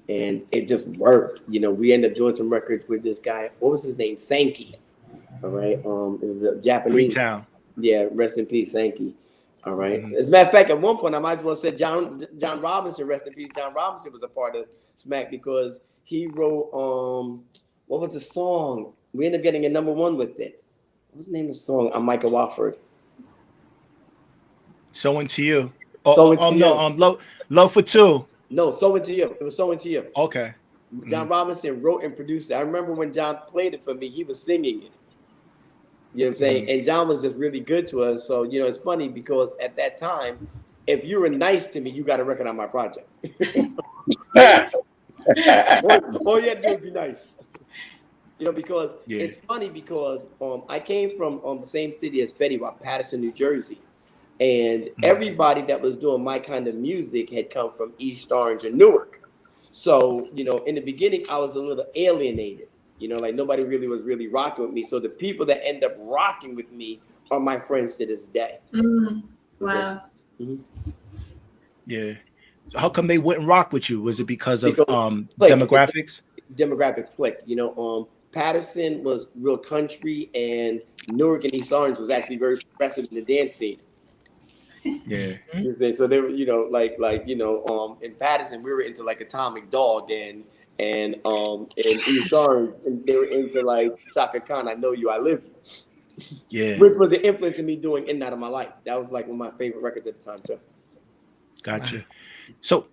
and it just worked. You know, we ended up doing some records with this guy. What was his name? Sankey. All right, it was a Japanese. Freetown. Yeah, rest in peace, Sankey. All right. Mm-hmm. As a matter of fact, at one point I might as well say John Robinson, rest in peace. John Robinson was a part of Smack because he wrote what was the song? We ended up getting a #1 with it. What was the name of the song? I'm Michael Wofford. So Into You. Love for Two. No, So Into You. It was So Into You. Okay. John Robinson wrote and produced it. I remember when John played it for me, he was singing it. You know what I'm saying? And John was just really good to us. So, you know, it's funny because at that time, if you were nice to me, you got a record on my project. All you had to do was be nice. You know, because it's funny because I came from the same city as Fetty Wap, Patterson, New Jersey. And everybody that was doing my kind of music had come from East Orange and Newark. So, you know, in the beginning, I was a little alienated. You know, like nobody really was rocking with me. So the people that end up rocking with me are my friends to this day. Wow. Mm-hmm. Yeah. How come they wouldn't rock with you? Was it because of demographics? Demographic flick. You know, Patterson was real country, and Newark and East Orange was actually very progressive in the dance scene. Yeah. You know what I'm saying? So they were, you know, like in Patterson, we were into like Atomic Dog, and in East Orange, and they were into like Chaka Khan, I Know You, I Live You. Yeah. Which was the influence in me doing In and Out of My Life. That was like one of my favorite records at the time too. Gotcha. So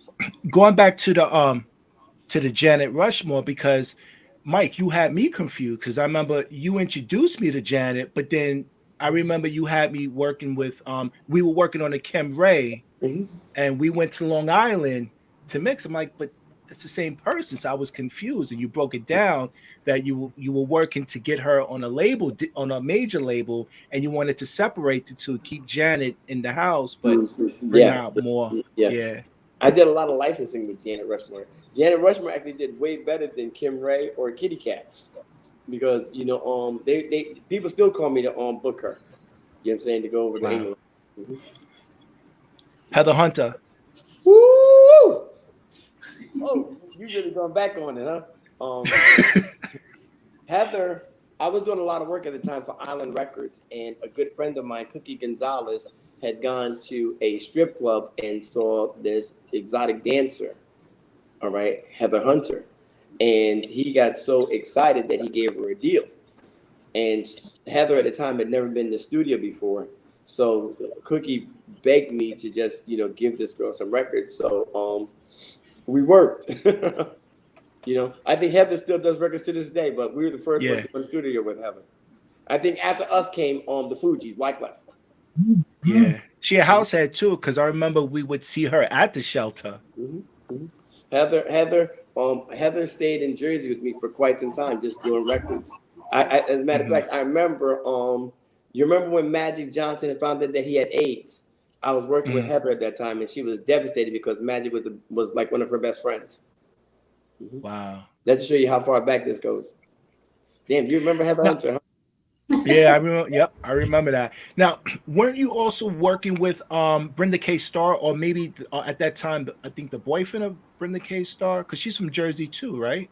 going back to the Janet Rushmore, because Mike, you had me confused because I remember you introduced me to Janet, but then I remember you had me working with we were working on a Kim Ray, and we went to Long Island to mix. I'm like, but it's the same person. So I was confused, and you broke it down that you were working to get her on a label, on a major label, and you wanted to separate the two, keep Janet in the house, but bring out more. Yeah. I did a lot of licensing with Janet Rushmore. Janet Rushmore actually did way better than Kim Ray or Kitty Cat because, you know, they people still call me to book her. You know what I'm saying? To go over to England. Heather Hunter. Woo! Oh, you really going back on it, huh? Heather, I was doing a lot of work at the time for Island Records, and a good friend of mine, Cookie Gonzalez, had gone to a strip club and saw this exotic dancer, all right, Heather Hunter. And he got so excited that he gave her a deal. And Heather at the time had never been in the studio before. So Cookie begged me to just, you know, give this girl some records. So we worked. You know, I think Heather still does records to this day, but we were the first ones in the studio with Heather. I think after us came the Fugees, Wyclef. Yeah, she a house head too, because I remember we would see her at the shelter. Heather stayed in Jersey with me for quite some time, just doing records. As a matter of fact, I remember. You remember when Magic Johnson had found out that he had AIDS? I was working with Heather at that time, and she was devastated because Magic was like one of her best friends. Wow, Let's show you how far back this goes. Damn, you remember Heather Hunter? Huh? Yeah, I remember. Yep, I remember that. Now, weren't you also working with Brenda K. Starr, or maybe at that time, I think the boyfriend of Brenda K. Starr, because she's from Jersey too, right?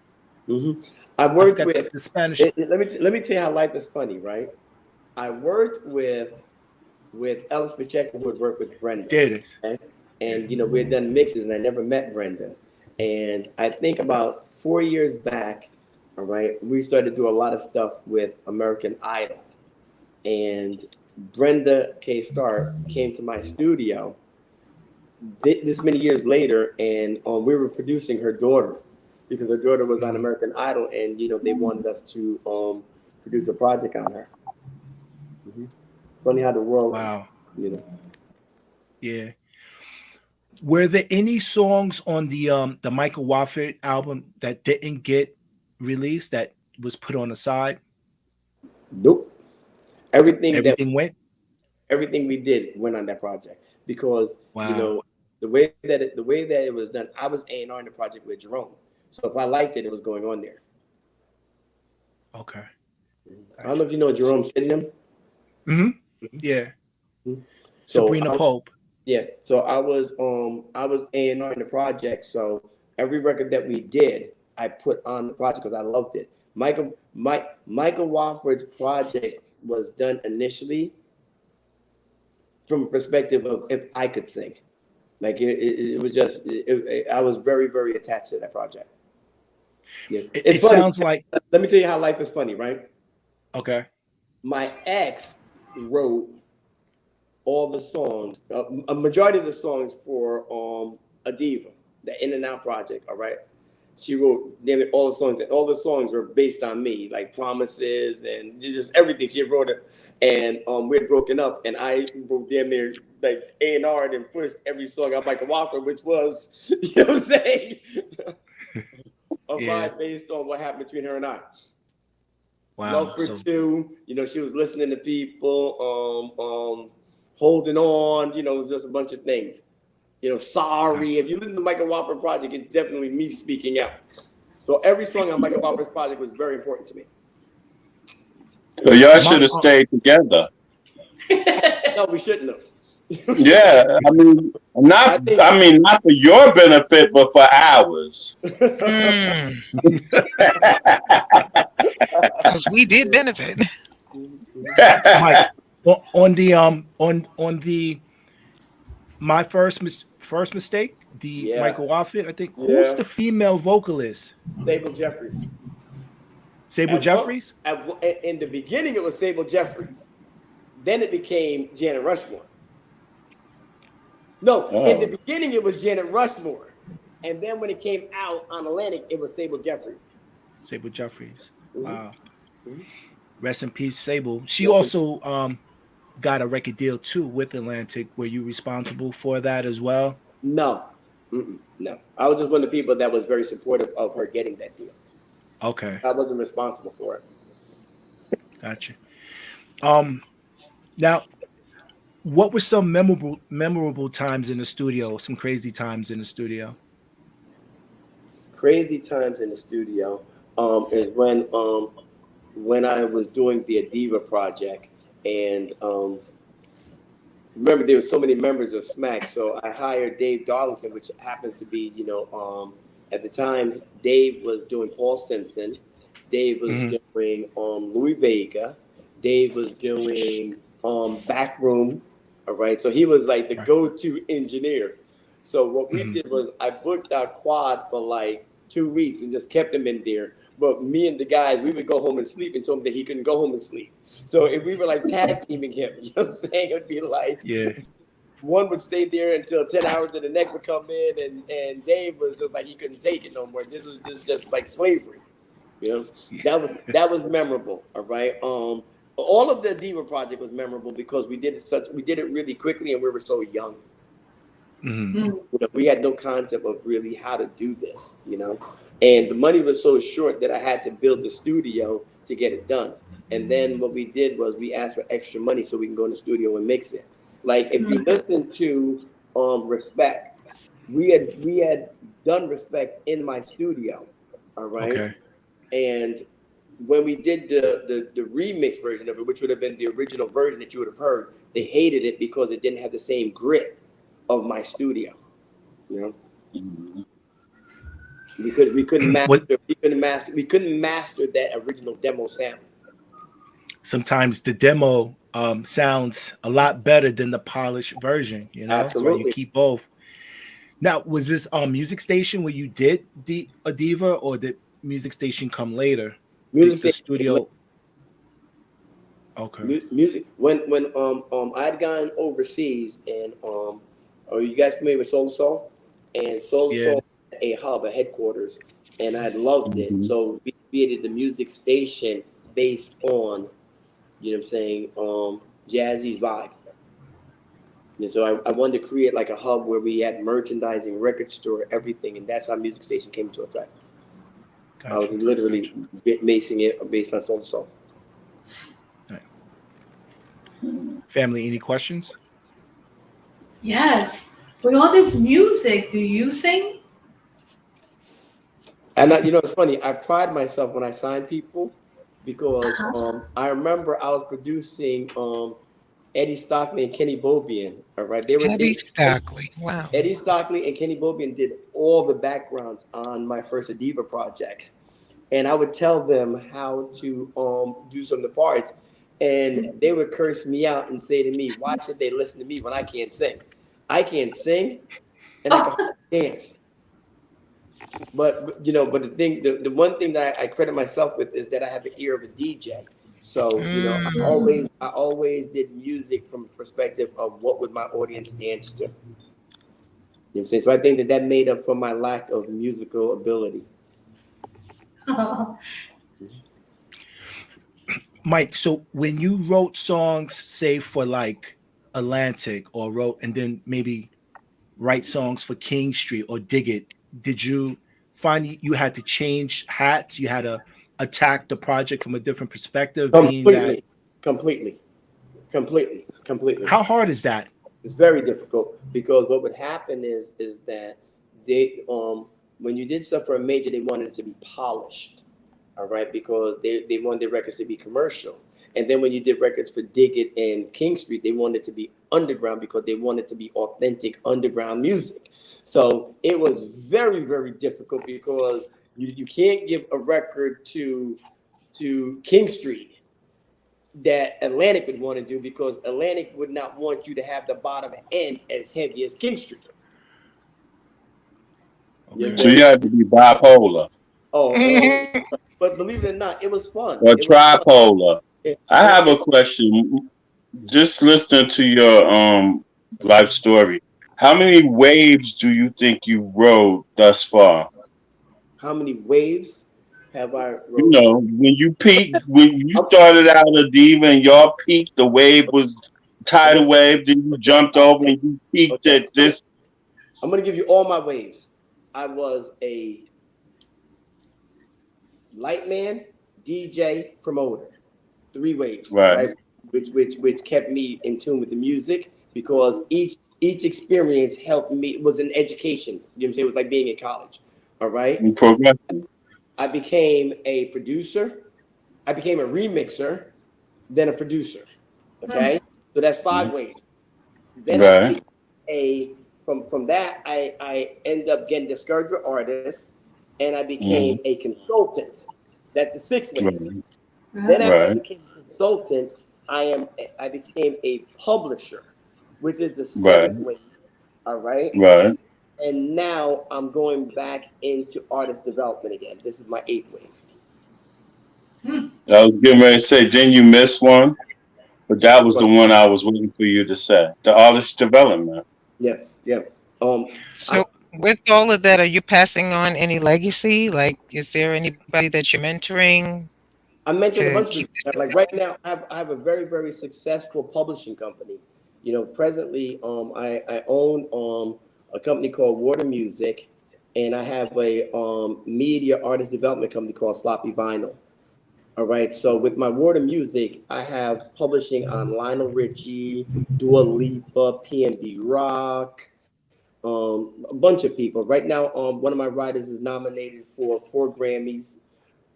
Mm-hmm. I I worked forgot with. the Spanish. Let me tell you how life is funny, right? I worked with Ellis Pacheco, who had worked with Brenda. There it is. Okay? And we had done mixes, and I never met Brenda. And I think about 4 years back, all right, we started to do a lot of stuff with American Idol. And Brenda K. Starr came to my studio this many years later, and we were producing her daughter because her daughter was on American Idol, and they wanted us to produce a project on her. Mm-hmm. Funny how the world, Wow. you know. Yeah. Were there any songs on the Michael Waffe album that didn't get released, that was put on the side? Nope. Everything went. Everything we did went on that project because Wow. the way that it was done. I was A&R in the project with Jerome, so if I liked it, it was going on there. Okay. I don't know if you know Jerome Sydenham. Mm-hmm. Yeah. Mm-hmm. Sabrina Pope. Yeah. So I was A&R in the project. So every record that we did, I put on the project because I loved it. Michael Wofford's project was done initially from a perspective of if I could sing. Like it was just I was very, very attached to that project. Yeah. It's funny. Sounds like. Let me tell you how life is funny, right? Okay. My ex wrote all the songs, a majority of the songs for a Diva, the In and Out project. All right, she wrote damn it all the songs, and all the songs were based on me, like Promises and just everything. She wrote it, and we had broken up, and I wrote damn near like A&R and pushed every song on Michael Waffe, which was, you know what I'm saying, a vibe based on what happened between her and I. Wow. Love for Two, she was listening to people, holding on, it was just a bunch of things. Sorry. If you listen to Michael Waffe project, it's definitely me speaking out. So every song on Michael Waffe's project was very important to me. So y'all should have stayed together. No, we shouldn't have. Yeah, I mean, not for your benefit, but for ours. Because we did benefit. Mike, on the my first mistake, the Michael Waffe, I think. Who's the female vocalist? Sable Jeffries. Sable Jeffries? In the beginning, it was Sable Jeffries. Then it became Janet Rushmore. No, in the beginning, it was Janet Rushmore. And then when it came out on Atlantic, it was Sable Jeffries. Sable Jeffries. Mm-hmm. Wow. Mm-hmm. Rest in peace, Sable. She also got a record deal too with Atlantic. Were you responsible for that as well? No. No. I was just one of the people that was very supportive of her getting that deal. Okay. I wasn't responsible for it. Gotcha. Now, what were some memorable times in the studio? Some crazy times in the studio? Crazy times in the studio is when I was doing the Diva project, and remember there were so many members of Smack, so I hired Dave Darlington, which happens to be, at the time Dave was doing Paul Simpson, Dave was doing Louis Vega, Dave was doing Backroom, all right. So he was like the go-to engineer. So what we did was I booked our quad for like 2 weeks and just kept him in there. But me and the guys, we would go home and sleep and told him that he couldn't go home and sleep. So if we were like tag teaming him, you know what I'm saying? It would be like one would stay there until 10 hours and the next would come in, and Dave was just like he couldn't take it no more. This was just like slavery. That was memorable. All right. All of the Diva project was memorable because we did it really quickly and we were so young. We had no concept of really how to do this, and the money was so short that I had to build the studio to get it done. And then what we did was we asked for extra money so we can go in the studio and mix it. Like if you listen to Respect, we had done Respect in my studio, all right? Okay. And when we did the remix version of it, which would have been the original version that you would have heard, they hated it because it didn't have the same grit of my studio. You know, Mhm. we couldn't What master that original demo sound. sometimes the demo sounds a lot better than the polished version, you know. That's why you Absolutely. keep both. Now, was this music station where you did the a Diva, or did music station come later? Music The station. studio. Okay. Music when I had gone overseas and are you guys familiar with Soul Soul? And Soul Yeah. Soul had a hub, a headquarters, and I loved it. Mhm. So we created the music station based on, you know what I'm saying, Jazzy's vibe. And so I wanted to create like a hub where we had merchandising, record store, everything, and that's how music station came into effect. I was Gotcha. literally Gotcha. basing it based on Soul Soul. Right. Family, any questions? Yes. With all this music, do you sing? And you know, it's funny. I pride myself when I sign people because I remember I was producing Eddie Stockley and Kenny Bobian. All right, Eddie Stockley. Wow. Eddie Stockley and Kenny Bobian did all the backgrounds on my first Diva project, and I would tell them how to do some of the parts, and they would curse me out and say to me, "Why should they listen to me when I can't sing? I can't sing, and I can dance." But you know, but the one thing that I credit myself with is that I have an ear of a DJ. So you know, I always did music from the perspective of what would my audience dance to. You know what I'm saying? So I think that made up for my lack of musical ability. Mike, so when you wrote songs, say for like Atlantic, or wrote and then maybe write songs for King Street or Dig It, did you find you had to change hats? You had to attack the project from a different perspective, being that Completely. how hard is that? It's very difficult because what would happen is that they when you did stuff for a major, they wanted it to be polished, all right, because they wanted their records to be commercial. And then when you did records for Dig It and King Street, they wanted it to be underground because they wanted it to be authentic underground music. So it was very, very difficult because you can't give a record to King Street that Atlantic would want to do because Atlantic would not want you to have the bottom end as heavy as King Street. Okay. So you had to be bipolar But believe it or not, it was fun. or It was fun. tripolar. I have a question. Just listening to your life story, how many waves do you think you rode thus far? How many waves have I You rode? know, when you peaked, when you started out a Diva and y'all peaked, the wave was tidal wave, then you jumped over and you peaked Okay. at this. I'm going to give you all my waves. I was a light man, DJ, promoter. 3 waves, Right. right? Which kept me in tune with the music because each experience helped me. It was an education. You know what I'm saying? It was like being in college. All right. You progressing. I became a producer. I became a remixer, then a producer. Okay. So that's 5 waves. Then I Right. became from that I ended up getting discouraged with artists and I became a consultant. That's the 6th wave. Right. Then after I Right. became a consultant, I became a publisher, which is the 7th Right. wave. All right. Right. And now I'm going back into artist development again. This is my 8th wave. I was getting ready to say, didn't you miss one? But that was the one I was waiting for you to say. The artist development. Yeah. So with all of that, are you passing on any legacy? Like, is there anybody that you're mentoring I mentioned a to bunch of keep people. Like right now, I have a very, very successful publishing company. You know, presently, I own a company called Water Music, and I have a media artist development company called Sloppy Vinyl. All right. So with my Water Music, I have publishing on Lionel Richie, Dua Lipa, PNB Rock, a bunch of people. Right now, one of my writers is nominated for 4 Grammys.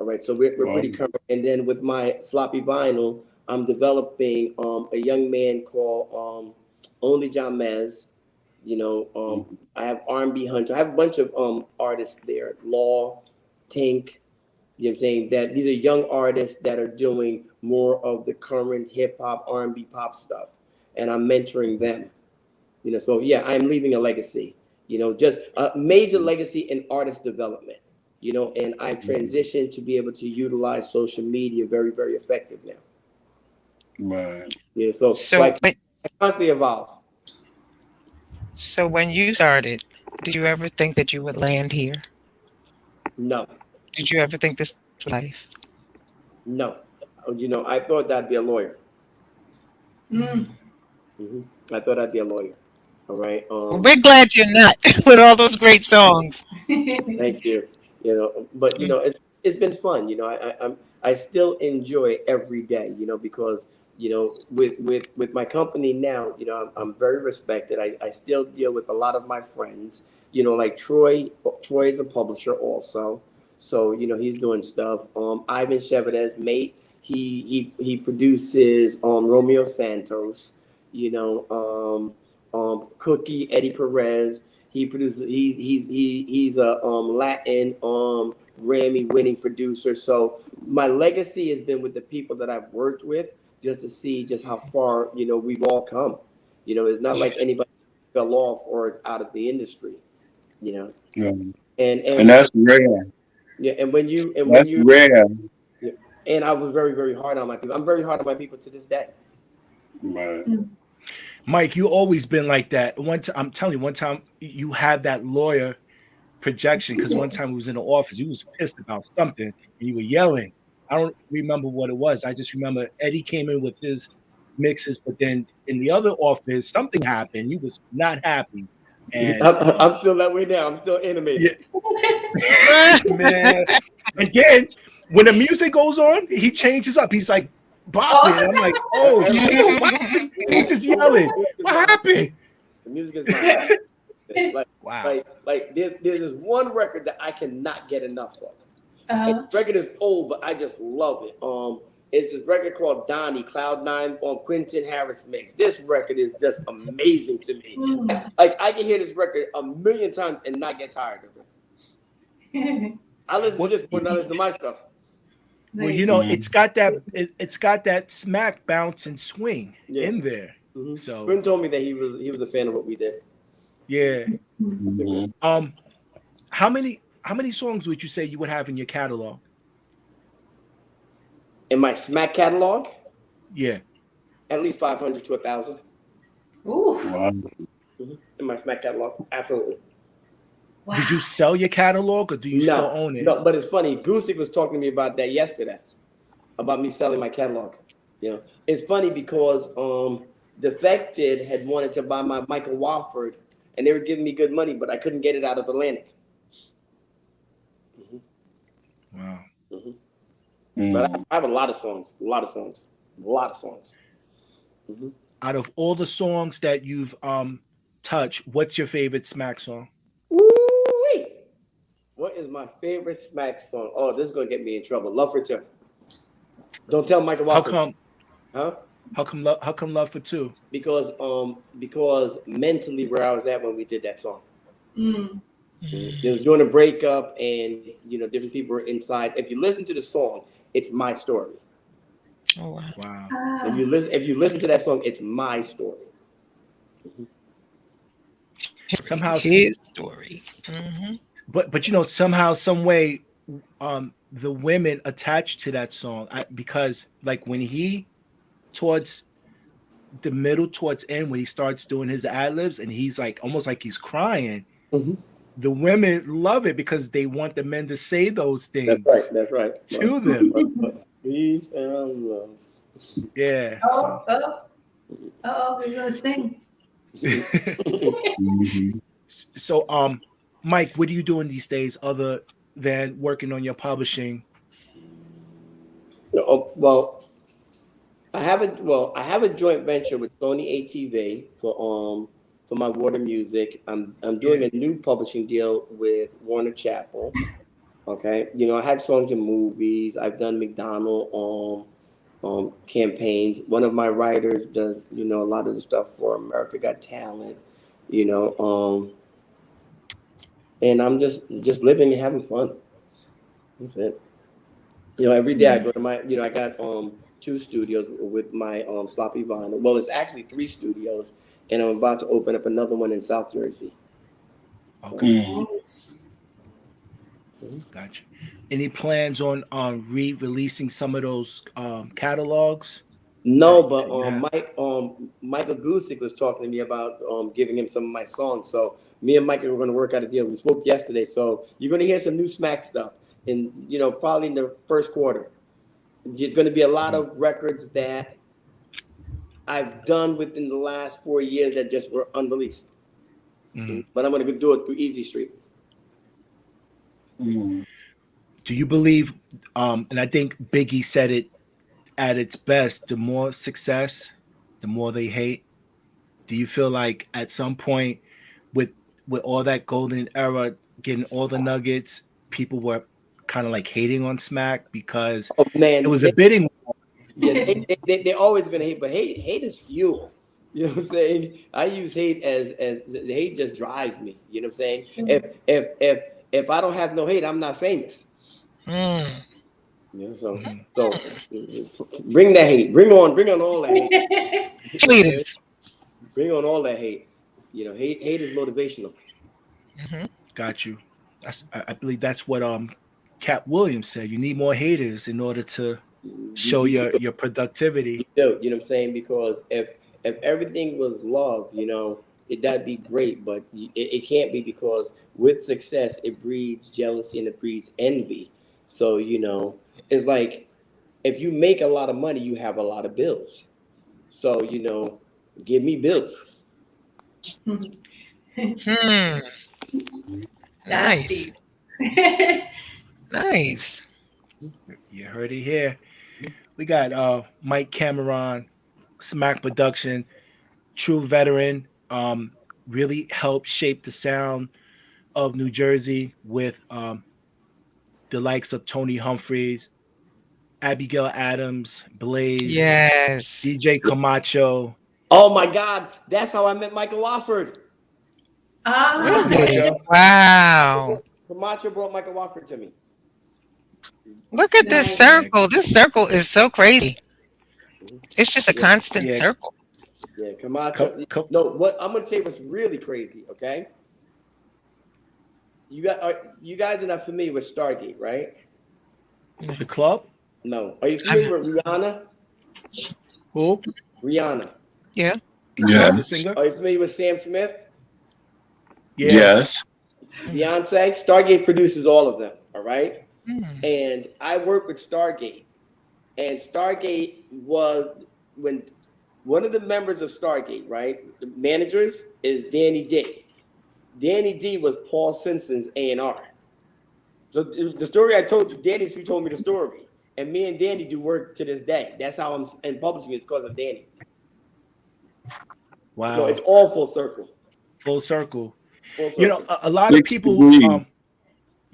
All right, so we're pretty current. And then with my sloppy vinyl, I'm developing a young man called Only John Mez. I have R&B Hunter. I have a bunch of artists there. Law, Tink. You know what I'm saying? That these are young artists that are doing more of the current hip hop, R&B pop stuff, and I'm mentoring them. So yeah, I'm leaving a legacy. Just a major legacy in artist development. And I've transitioned to be able to utilize social media very, very effective now. Right. Yeah. So I constantly evolve. So when you started, did you ever think that you would land here? No. Did you ever think this was life? No. I thought I'd be a lawyer. Mm. I thought I'd be a lawyer. All right. Well, we're glad you're not with all those great songs. Thank you. But it's been fun. I still enjoy every day. Because with my company now, I'm very respected. I still deal with a lot of my friends. Like Troy. Troy is a publisher also, so he's doing stuff. Ivan Chevedez, mate. He produces Romeo Santos. Cookie, Eddie Perez. He produces. He's a Latin Grammy winning producer. So my legacy has been with the people that I've worked with, just to see just how far we've all come. It's not like anybody fell off or is out of the industry. Yeah. And that's rare. Yeah, and when you rare. Yeah, and I was very, very hard on my people. I'm very hard on my people to this day. Right. Mike, you always been like that. I'm telling you, one time you had that lawyer projection, because one time we was in the office, you was pissed about something and you were yelling. I don't remember what it was. I just remember Eddie came in with his mixes, but then in the other office, something happened. You was not happy. And I'm still that way now. I'm still animated. Yeah. Man. And then when the music goes on, he changes up. He's like bopping. I'm like, oh shit. He's just yelling. What happened? The music is my Wow. Like there's this one record that I cannot get enough of. The record is old, but I just love it. It's this record called Donnie, Cloud9 on Quentin Harris mix. This record is just amazing to me. Like I can hear this record a million times and not get tired of it. I listen to this more than I listen to my stuff. Well, it's got that smack, bounce, and swing in there. So Quentin told me that he was a fan of what we did. Yeah. How many songs would you say you would have in your catalog? In my smack catalog? Yeah. At least 500 to 1,000. Ooh. Wow. In my smack catalog, absolutely. Wow. Did you sell your catalog or do you still own it? No, but it's funny. Goosey was talking to me about that yesterday, about me selling my catalog. It's funny because Defected had wanted to buy my Michael Wofford, and they were giving me good money, but I couldn't get it out of Atlantic. Wow. But I have a lot of songs. Out of all the songs that you've touched, what's your favorite smack song? Woo-wee. What is my favorite smack song? Oh, this is gonna get me in trouble. Love for Two. Don't tell Michael Wofford. How come? Huh? How come Love for Two? Because mentally where I was at when we did that song. It was during a breakup, and different people were inside. If you listen to the song, it's my story. Oh wow! If you listen to that song, it's my story. Somehow his story. But somehow, some way, the women attached to that song, because like when he towards the middle, towards end, when he starts doing his ad-libs and he's like almost like he's crying. The women love it because they want the men to say those things. That's right. To them. We found love. Yeah. We're gonna sing. So, Mike, what are you doing these days other than working on your publishing? Well, I have a joint venture with Sony ATV for my Water Music. I'm doing a new publishing deal with Warner Chappell. Okay, you know, I have songs in movies. I've done McDonald campaigns. One of my writers does, you know, a lot of the stuff for America Got Talent. You know, and I'm just living and having fun. That's it. You know, every day I go to my, you know, I got two studios with my sloppy vinyl. Well, it's actually three studios, and I'm about to open up another one in South Jersey. Okay, Nice. gotcha. Any plans on re-releasing some of those catalogs? No, that, but that you have? Michael Gusick was talking to me about giving him some of my songs. So me and Michael were going to work out a deal. We spoke yesterday, so you're going to hear some new smack stuff in, you know, probably in the first quarter. There's going to be a lot of records that I've done within the last 4 years that just were unreleased. But I'm going to do it through Easy Street. Do you believe? And I think Biggie said it at its best: the more success, the more they hate. Do you feel like at some point, with all that golden era, getting all the nuggets, people were kind of like hating on Smack because Oh man, it was a bidding war? yeah, they're always going to hate, but hate is fuel. You know what I'm saying? I use hate as hate just drives me. You know what I'm saying? If I don't have no hate, I'm not famous. Mm. Yeah, so bring that hate. Bring on all that hate. Cheaters. Bring on all that hate. You know, hate is motivational. Got you. I believe that's what Cat Williams said. You need more haters in order to show your productivity. You know what I'm saying? Because if everything was love, you know, that'd be great, but it can't be, because with success it breeds jealousy and it breeds envy. So, you know, it's like if you make a lot of money, you have a lot of bills. So, you know, give me bills. Hmm. That's Nice. deep. Nice. You heard it here. We got Mike Cameron, Smack Production, true veteran. Really helped shape the sound of New Jersey with the likes of Tony Humphreys, Abigail Adams, Blaze, Yes. DJ Camacho. Oh my God, that's how I met Michael Wofford. Ah, Really? Camacho. Wow. Camacho brought Michael Wofford to me. Look at this nice. circle. This circle is so crazy. It's just a Yeah, constant Yeah. circle. yeah, Camacho. No, what I'm gonna tell you what's really crazy. Okay, you guys are not familiar with Stargate, right? The club? No. Are you familiar with Rihanna? Who? Rihanna. Yeah. The Yes. singer? Are you familiar with Sam Smith? Yeah. Yes. Beyonce. Stargate produces all of them. All right. Mm. And I work with Stargate. And Stargate was when one of the members of Stargate, right? The managers is Danny D. Danny D was Paul Simpson's A&R. So the story I told you, Danny's who told me the story. And me and Danny do work to this day. That's how I'm in publishing it, because of Danny. Wow. So it's all full circle. Full circle. Full circle. You know, a lot of 6 people degrees.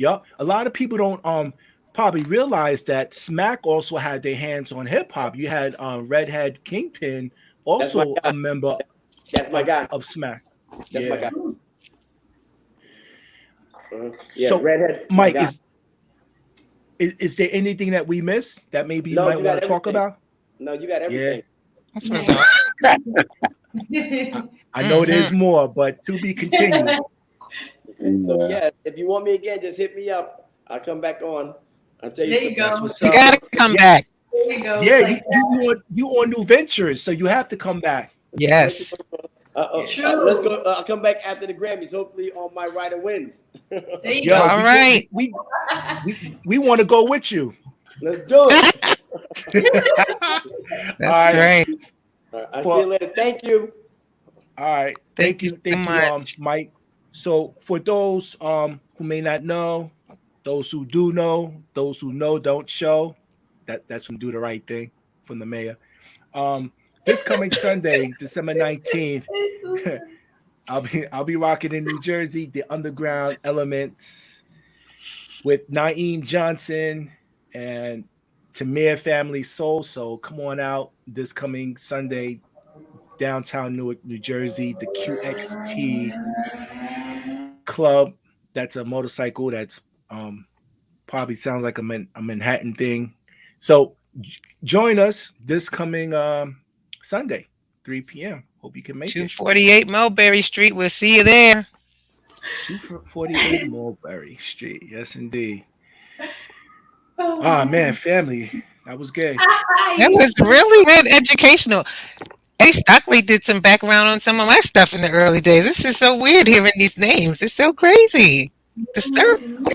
a lot of people don't probably realize that Smack also had their hands on hip hop. You had Redhead Kingpin, also a member That's my guy. of Smack. That's my guy. Yeah, So, Redhead. Mike, is there anything that we missed that maybe you No, might you want got to talk everything. about? No, you got everything. That's what's up. I know there's more, but to be continued. So yeah, if you want me again, just hit me up. I'll come back on. I'll tell you There you something. That's go. what's You up. gotta come back. There you go. Yeah, Like you on new ventures, so you have to come back. Yes. True. Let's go. I'll come back after the Grammys. Hopefully, my writer wins. There you Yo, go. All right. we want to go with you. Let's do it. That's All right. right. I'll see you later. Thank you. All right. Thank you so much. Mike. So for those who may not know, those who do know, those who know don't show. That's from Do the Right Thing from the mayor. This coming Sunday, December 19th, I'll be rocking in New Jersey, the Underground Elements with Naeem Johnson and Tamir Family Soul. So come on out this coming Sunday, downtown Newark, New Jersey, the QXT Club. That's a motorcycle that's probably sounds like a Manhattan thing. So join us this coming Sunday, 3 p.m. Hope you can make it. 248 Mulberry Street. We'll see you there. 248 Mulberry Street. Yes, indeed. Ah, man, family. That was gay. That was really good, educational. Eddie Stockley did some background on some of my stuff in the early days. This is so weird hearing these names. It's so crazy. Disturbing.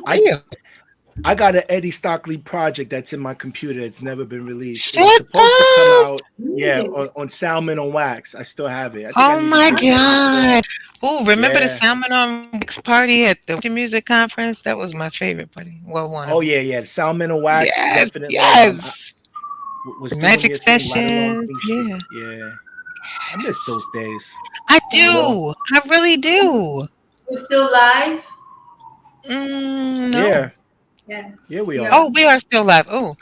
I got an Eddie Stockley project that's in my computer that's never been released. Shut It's supposed to come up. out, on Salmon on Wax. I still have it. Oh my God. Oh, remember the Yeah. Salmon on Wax party at the music conference? That was my favorite party. Well, one. Oh yeah. Salmon on Wax. Yes, Definitely. yes. Was The doing Magic your thing right along Sessions. Queen Street. Yeah. Yeah. I miss those days. I do. I really do. We're still live? No. Yeah. Yes. Yeah, we are. Oh, we are still live. Oh,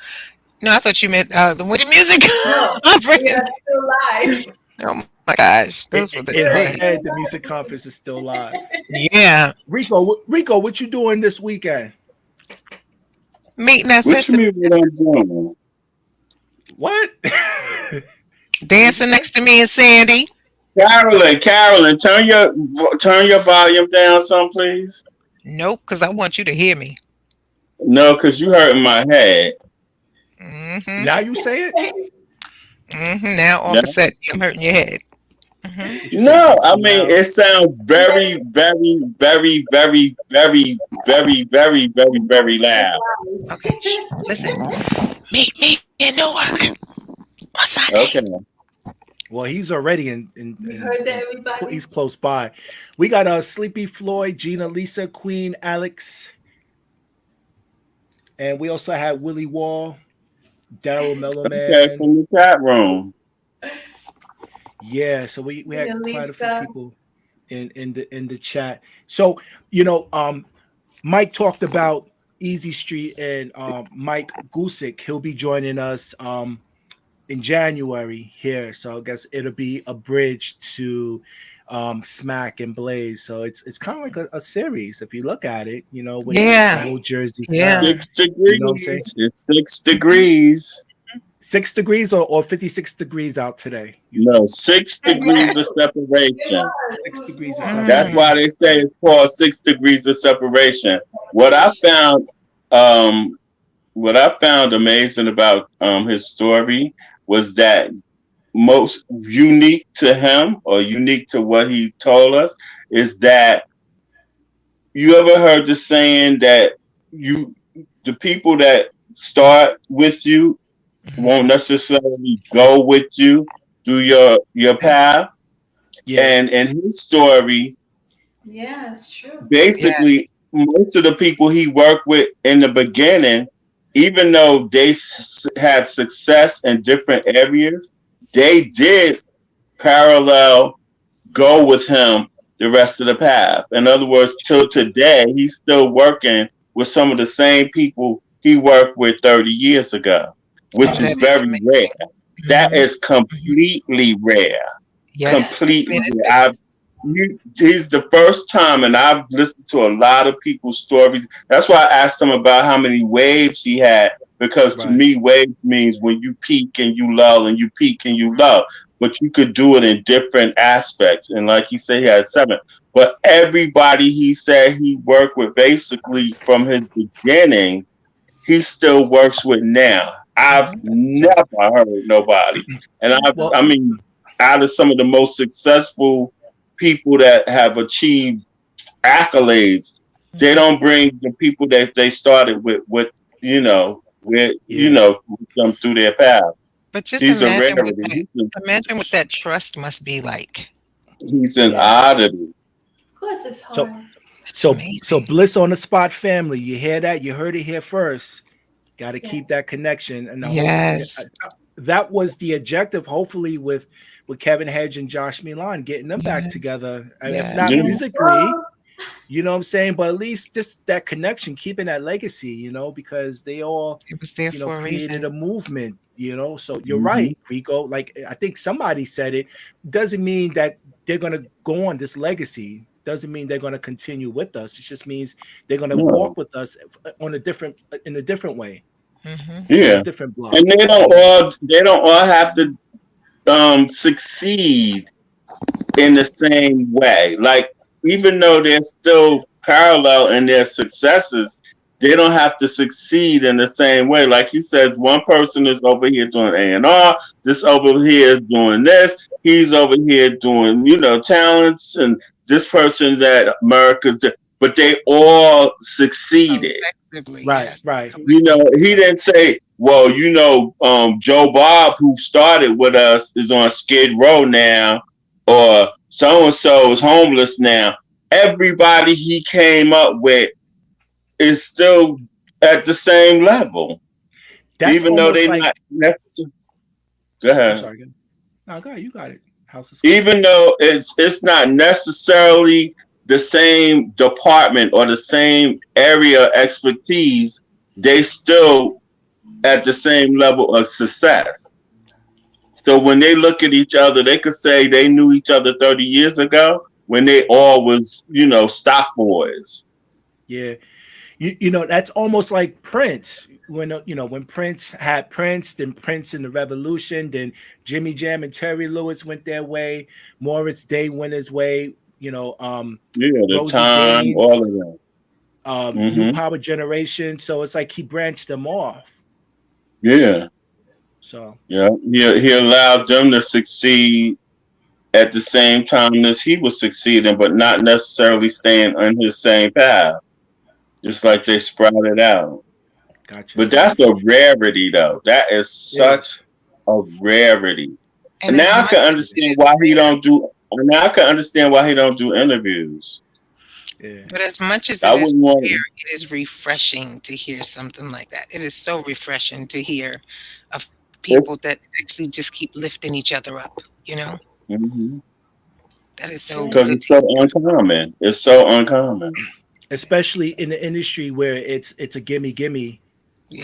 no, I thought you meant the winter music. No, we are still live. Oh my gosh, those were In the her days. head, the music conference is still live. Yeah, Rico, what you doing this weekend? meeting us What at you the mean what I'm doing? What? dancing next to me and Sandy. Carolyn, turn your volume down some, please. Nope, because I want you to hear me. No, because you hurting my head. Mm-hmm. Now you say it? Mm-hmm. Now all of a sudden I'm hurting your head. Mm-hmm. No, I mean it sounds very, very, very, very, very, very, very, very, very loud. Okay, listen. Meet me in Newark. What's that name? Okay. Well, he's already You heard that, everybody? he's close by. We got Sleepy Floyd, Gina, Lisa, Queen, Alex, and we also had Willie Wall, Daryl Mellowman. Okay, from the chat room. Yeah, so we had quite a few Lisa. people in the chat. So Mike talked about Easy Street and Mike Gusick. He'll be joining us in January here. So I guess it'll be a bridge to Smack and Blaze. So it's kind of like a series if you look at it, with the whole Jersey. Yeah. 6 degrees. You know what I'm saying? It's 6 degrees. 6 degrees or 56 degrees out today. No, 6 degrees of separation. 6 degrees of Mm. That's why they say it's called 6 degrees of separation. What I found amazing about his story was that most unique to him or unique to what he told us is that you ever heard the saying that the people that start with you won't necessarily go with you through your path. Yeah. And in his story, Yeah, it's true. basically most of the people he worked with in the beginning, even though they had success in different areas, they did parallel go with him the rest of the path. In other words, till today, he's still working with some of the same people he worked with 30 years ago, which is very rare. That is completely rare. Yes. Completely rare. He's the first time, and I've listened to a lot of people's stories. That's why I asked him about how many waves he had, because to me, waves means when you peak and you lull and you peak and you lull. But you could do it in different aspects. And like he said, he had 7. But everybody he said he worked with basically from his beginning, he still works with now. I've never heard nobody. And I mean, out of some of the most successful people that have achieved accolades, they don't bring the people that they started with them through their path. But just He's imagine a what that trust must be like. He's an oddity. Of course, it's hard. So Bliss on the Spot family, you hear that? You heard it here first. Got to keep that connection. And that was the objective. Hopefully, with Kevin Hedge and Josh Milan, getting them back together. And if not musically, You know what I'm saying? But at least just that connection, keeping that legacy, you know, because they all, It was there you know, for a created reason. a movement, you know. So you're right, Rico. Like I think somebody said it, doesn't mean that they're gonna go on this legacy. Doesn't mean they're gonna continue with us. It just means they're gonna walk with us on a different way. Yeah. A different block. And they don't all have to succeed in the same way. Like, even though they're still parallel in their successes, they don't have to succeed in the same way. Like he says, one person is over here doing A&R, this over here is doing this, he's over here doing, you know, talents, and this person that America's, but they all succeeded. Right, Yes. right. You know, he didn't say, well, you know, Joe Bob, who started with us, is on Skid Row now, or so-and-so is homeless now. Everybody he came up with is still at the same level. That's even though they like, not necessarily. Go ahead. I'm sorry. No, go ahead. You got it. House of Even though it's not necessarily the same department or the same area of expertise, they still at the same level of success. So when they look at each other, they could say they knew each other 30 years ago when they all was, you know, stock boys. Yeah. You know, that's almost like Prince. When, you know, when Prince had Prince, then Prince in the Revolution, then Jimmy Jam and Terry Lewis went their way. Morris Day went his way. You know, the Rosie time, Gaines, all of that. New Power Generation. So it's like he branched them off. Yeah. So yeah, he allowed them to succeed at the same time as he was succeeding, but not necessarily staying on his same path. Just like they sprouted out. Gotcha. But that's a rarity, though. That is such a rarity. And now I can understand why he don't do. Now I can understand why he don't do interviews. Yeah. But as much as it is rare, it is refreshing to hear something like that. It is so refreshing to hear of people that actually just keep lifting each other up. You know. Mm-hmm. That is so. Because it's so uncommon. It's so uncommon. Especially in the industry where it's a gimme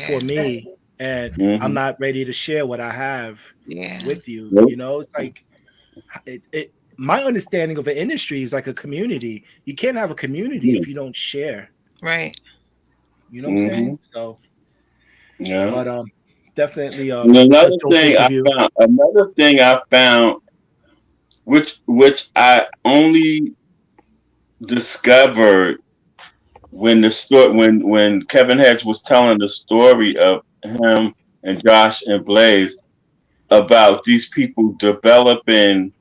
for me, and I'm not ready to share what I have with you. You know, it's like my understanding of an industry is like a community. You can't have a community if you don't share. Right. You know what I'm saying? So yeah. But definitely another thing I found which I only discovered when Kevin Hedge was telling the story of him and Josh and Blaze about these people developing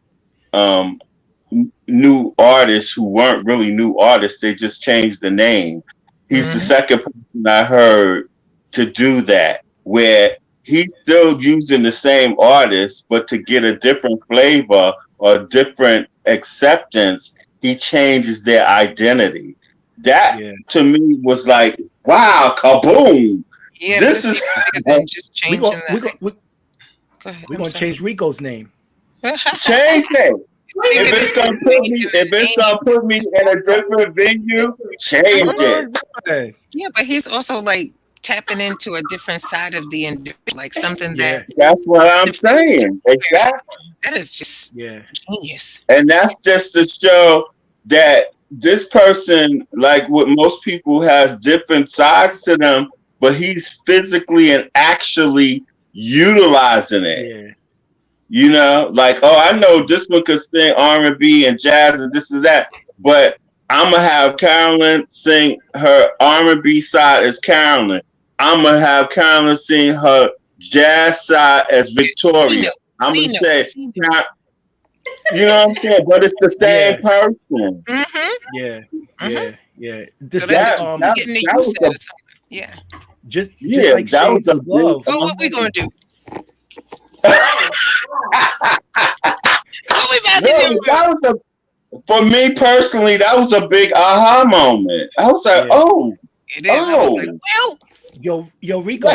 new artists who weren't really new artists, they just changed the name. He's the second person I heard to do that, where he's still using the same artist, but to get a different flavor or different acceptance, he changes their identity. That to me was like, wow, kaboom! Yeah, this is just changing we're gonna change Rico's name. Change it. If it's gonna put me in a different venue, change it. Yeah, but he's also like tapping into a different side of the industry, like something that's what I'm saying. Exactly. That is just genius. And that's just to show that this person, like what most people, has different sides to them, but he's physically and actually utilizing it. Yeah. You know, like, oh, I know this one could sing R&B and jazz and this and that, but I'm gonna have Carolyn sing her R&B side as Carolyn. I'm gonna have Carolyn sing her jazz side as Victoria. I'm gonna say, you know what I'm saying? But it's the same person. Yeah. Just like Shades of Love. Well, what we gonna do? For me personally, that was a big aha moment. I was like, it is. I was like, well, yo, Rico,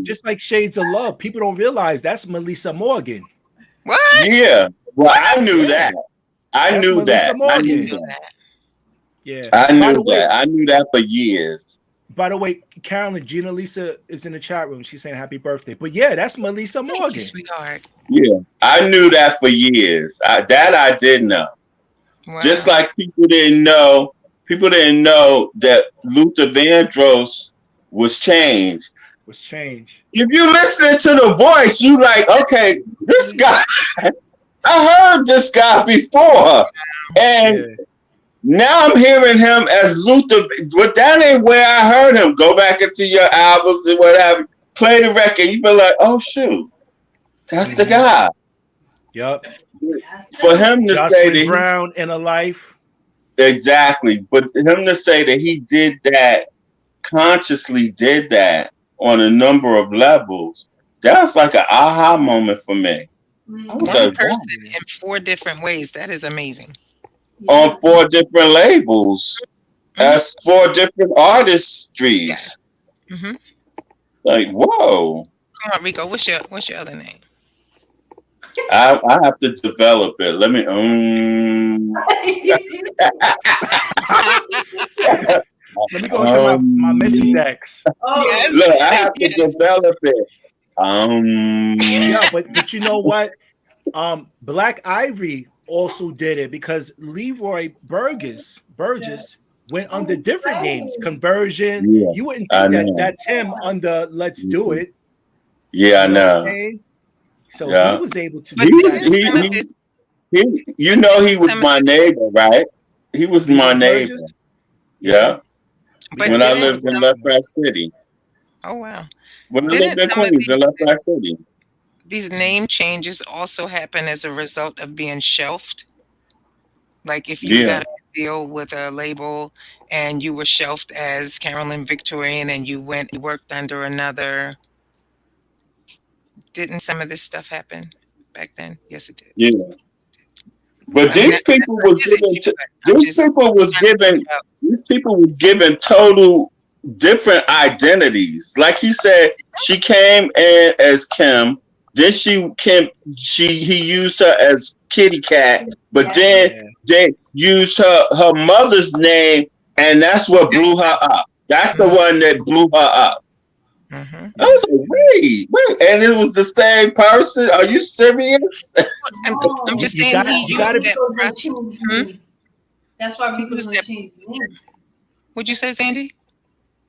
just like Shades of Love, people don't realize that's Melissa Morgan. What? Yeah. Well, I knew that. I knew that. Yeah. I knew that. I knew that for years. By the way, Carolyn, Gina Lisa is in the chat room. She's saying happy birthday. But yeah, that's Melissa Morgan. Thank you, sweetheart. Yeah, I knew that for years. That I did know. Wow. Just like people didn't know that Luther Vandross was changed. If you listening to the voice, you like, okay, this guy, I heard this guy before. And now I'm hearing him as Luther, but that ain't where I heard him. Go back into your albums and whatever, play the record. You be like, oh shoot, that's the guy. Yup. For him to say that Brown in a life. Exactly. But him to say that he did that, consciously did that on a number of levels, that's like an aha moment for me. One person in 4 different ways. That is amazing. On 4 different labels, as 4 different artistries. Yes. Mm-hmm. Like, whoa. Come on, Rico. What's your other name? I have to develop it. Let me. Let me go to my mental decks. Yes. Look, I have to develop it. Yeah, but you know what? Black Ivory also did it because Leroy Burgess went under different names. Conversion. Yeah, you wouldn't think that's him under Let's Do It. Yeah, I know. So he was able to do that. He was my neighbor, right? He was my neighbor. Yeah. But when I lived in Left Rack City. Oh, wow. When I lived in Queens in Left Rack City. These name changes also happen as a result of being shelved. Like if you got a deal with a label and you were shelved as Carolyn Victorian and you worked under another. Didn't some of this stuff happen back then? Yes, it did. Yeah. But these people was given total different identities. Like he said, she came in as Kim. Then he used her as Kitty Cat, but then they used her mother's name, and that's what blew her up. That's the one that blew her up. Mm-hmm. I was like, wait, and it was the same person? Are you serious? I'm just saying he used that. That's why Rico's going to change his name. What'd you say, Sandy?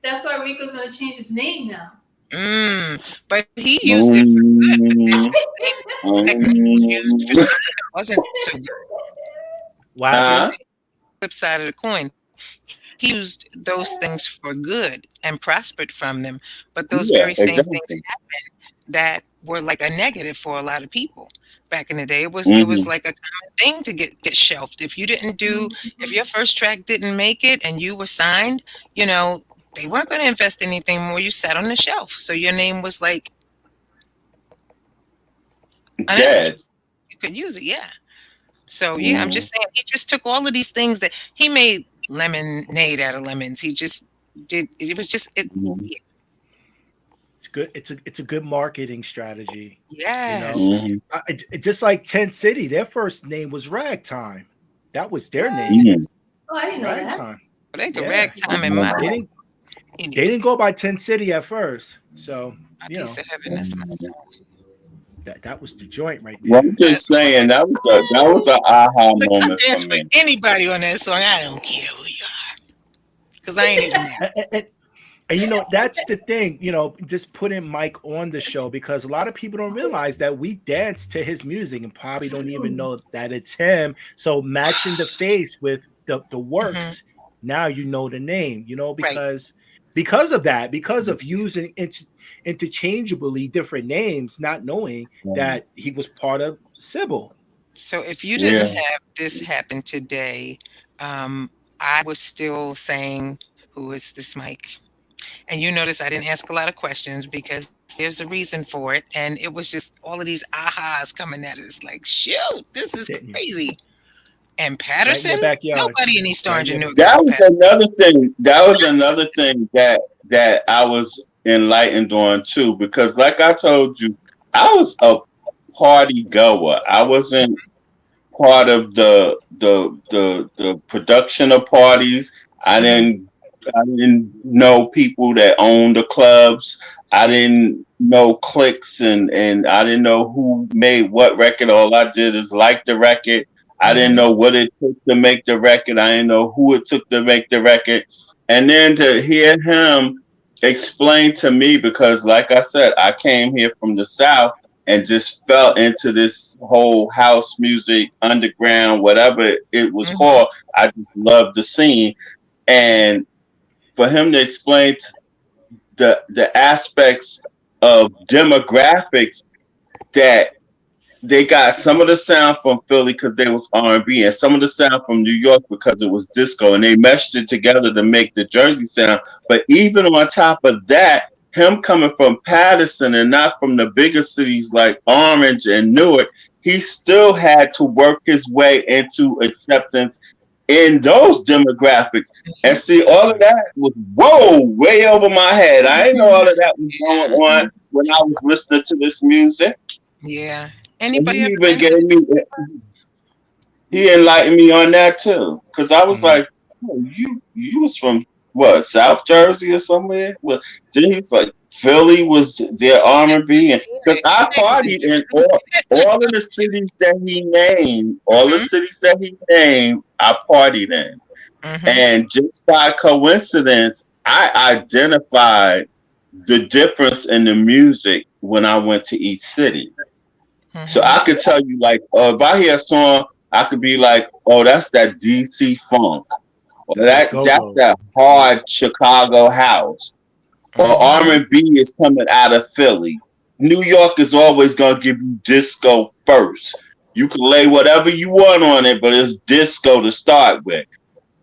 That's why Rico's going to change his name now. But he used it for good. Used for something that wasn't so good. Wow. Flip side of the coin. He used those things for good and prospered from them. But those very same things happened that were like a negative for a lot of people back in the day. It was like a common thing to get shelved. If you didn't if your first track didn't make it and you were signed, they weren't going to invest anything more. You sat on the shelf. So your name was like dead. You could use it, yeah. So yeah, I'm just saying he just took all of these things that he made lemonade out of lemons. He just did. It was just it. It's good. It's a good marketing strategy. Yes. Just like Tent City, their first name was Ragtime. That was their name. Oh, I didn't know Ragtime. that. They could Ragtime in my. They didn't go by Tent City at first. So piece of heaven, that's my soul. That was the joint right there. Well, I'm just saying that was an aha moment dance for me. For anybody on that song, I don't care who you are, because I ain't even. And that's the thing. Just putting Mike on the show because a lot of people don't realize that we dance to his music and probably don't even know that it's him. So matching the face with the works, now you know the name. Because of that, because of using interchangeably different names, not knowing that he was part of Sybil. So if you didn't have this happen today, I was still saying, who is this Mike? And you notice I didn't ask a lot of questions because there's a reason for it. And it was just all of these ahas coming at us like, shoot, this is crazy. And Patterson, nobody in East Orange knew. That was another thing. That was another thing that I was enlightened on too, because like I told you, I was a party goer. I wasn't part of the production of parties. I didn't know people that owned the clubs. I didn't know cliques and I didn't know who made what record. All I did is like the record. I didn't know what it took to make the record. I didn't know who it took to make the record. And then to hear him explain to me, because like I said, I came here from the South and just fell into this whole house music, underground, whatever it was called. I just loved the scene. And for him to explain the aspects of demographics, that they got some of the sound from Philly because there was R&B, and some of the sound from New York because it was disco, and they meshed it together to make the Jersey sound. But even on top of that, him coming from Patterson and not from the bigger cities like Orange and Newark, he still had to work his way into acceptance in those demographics. And see, all of that was way over my head. I didn't know all of that was going on when I was listening to this music. Yeah. Anybody so he even gave me, he enlightened me on that too. Because I was like, oh, you was from what, South Jersey or somewhere? Well, then he's like, Philly was their R&B, and because I partied in all of the cities that he named, I partied in. And just by coincidence, I identified the difference in the music when I went to each city. So I could tell you, like, if I hear a song, I could be like, oh, that's that DC funk, or that's that hard Chicago house. Or R&B is coming out of Philly. New York is always going to give you disco first. You can lay whatever you want on it, but it's disco to start with.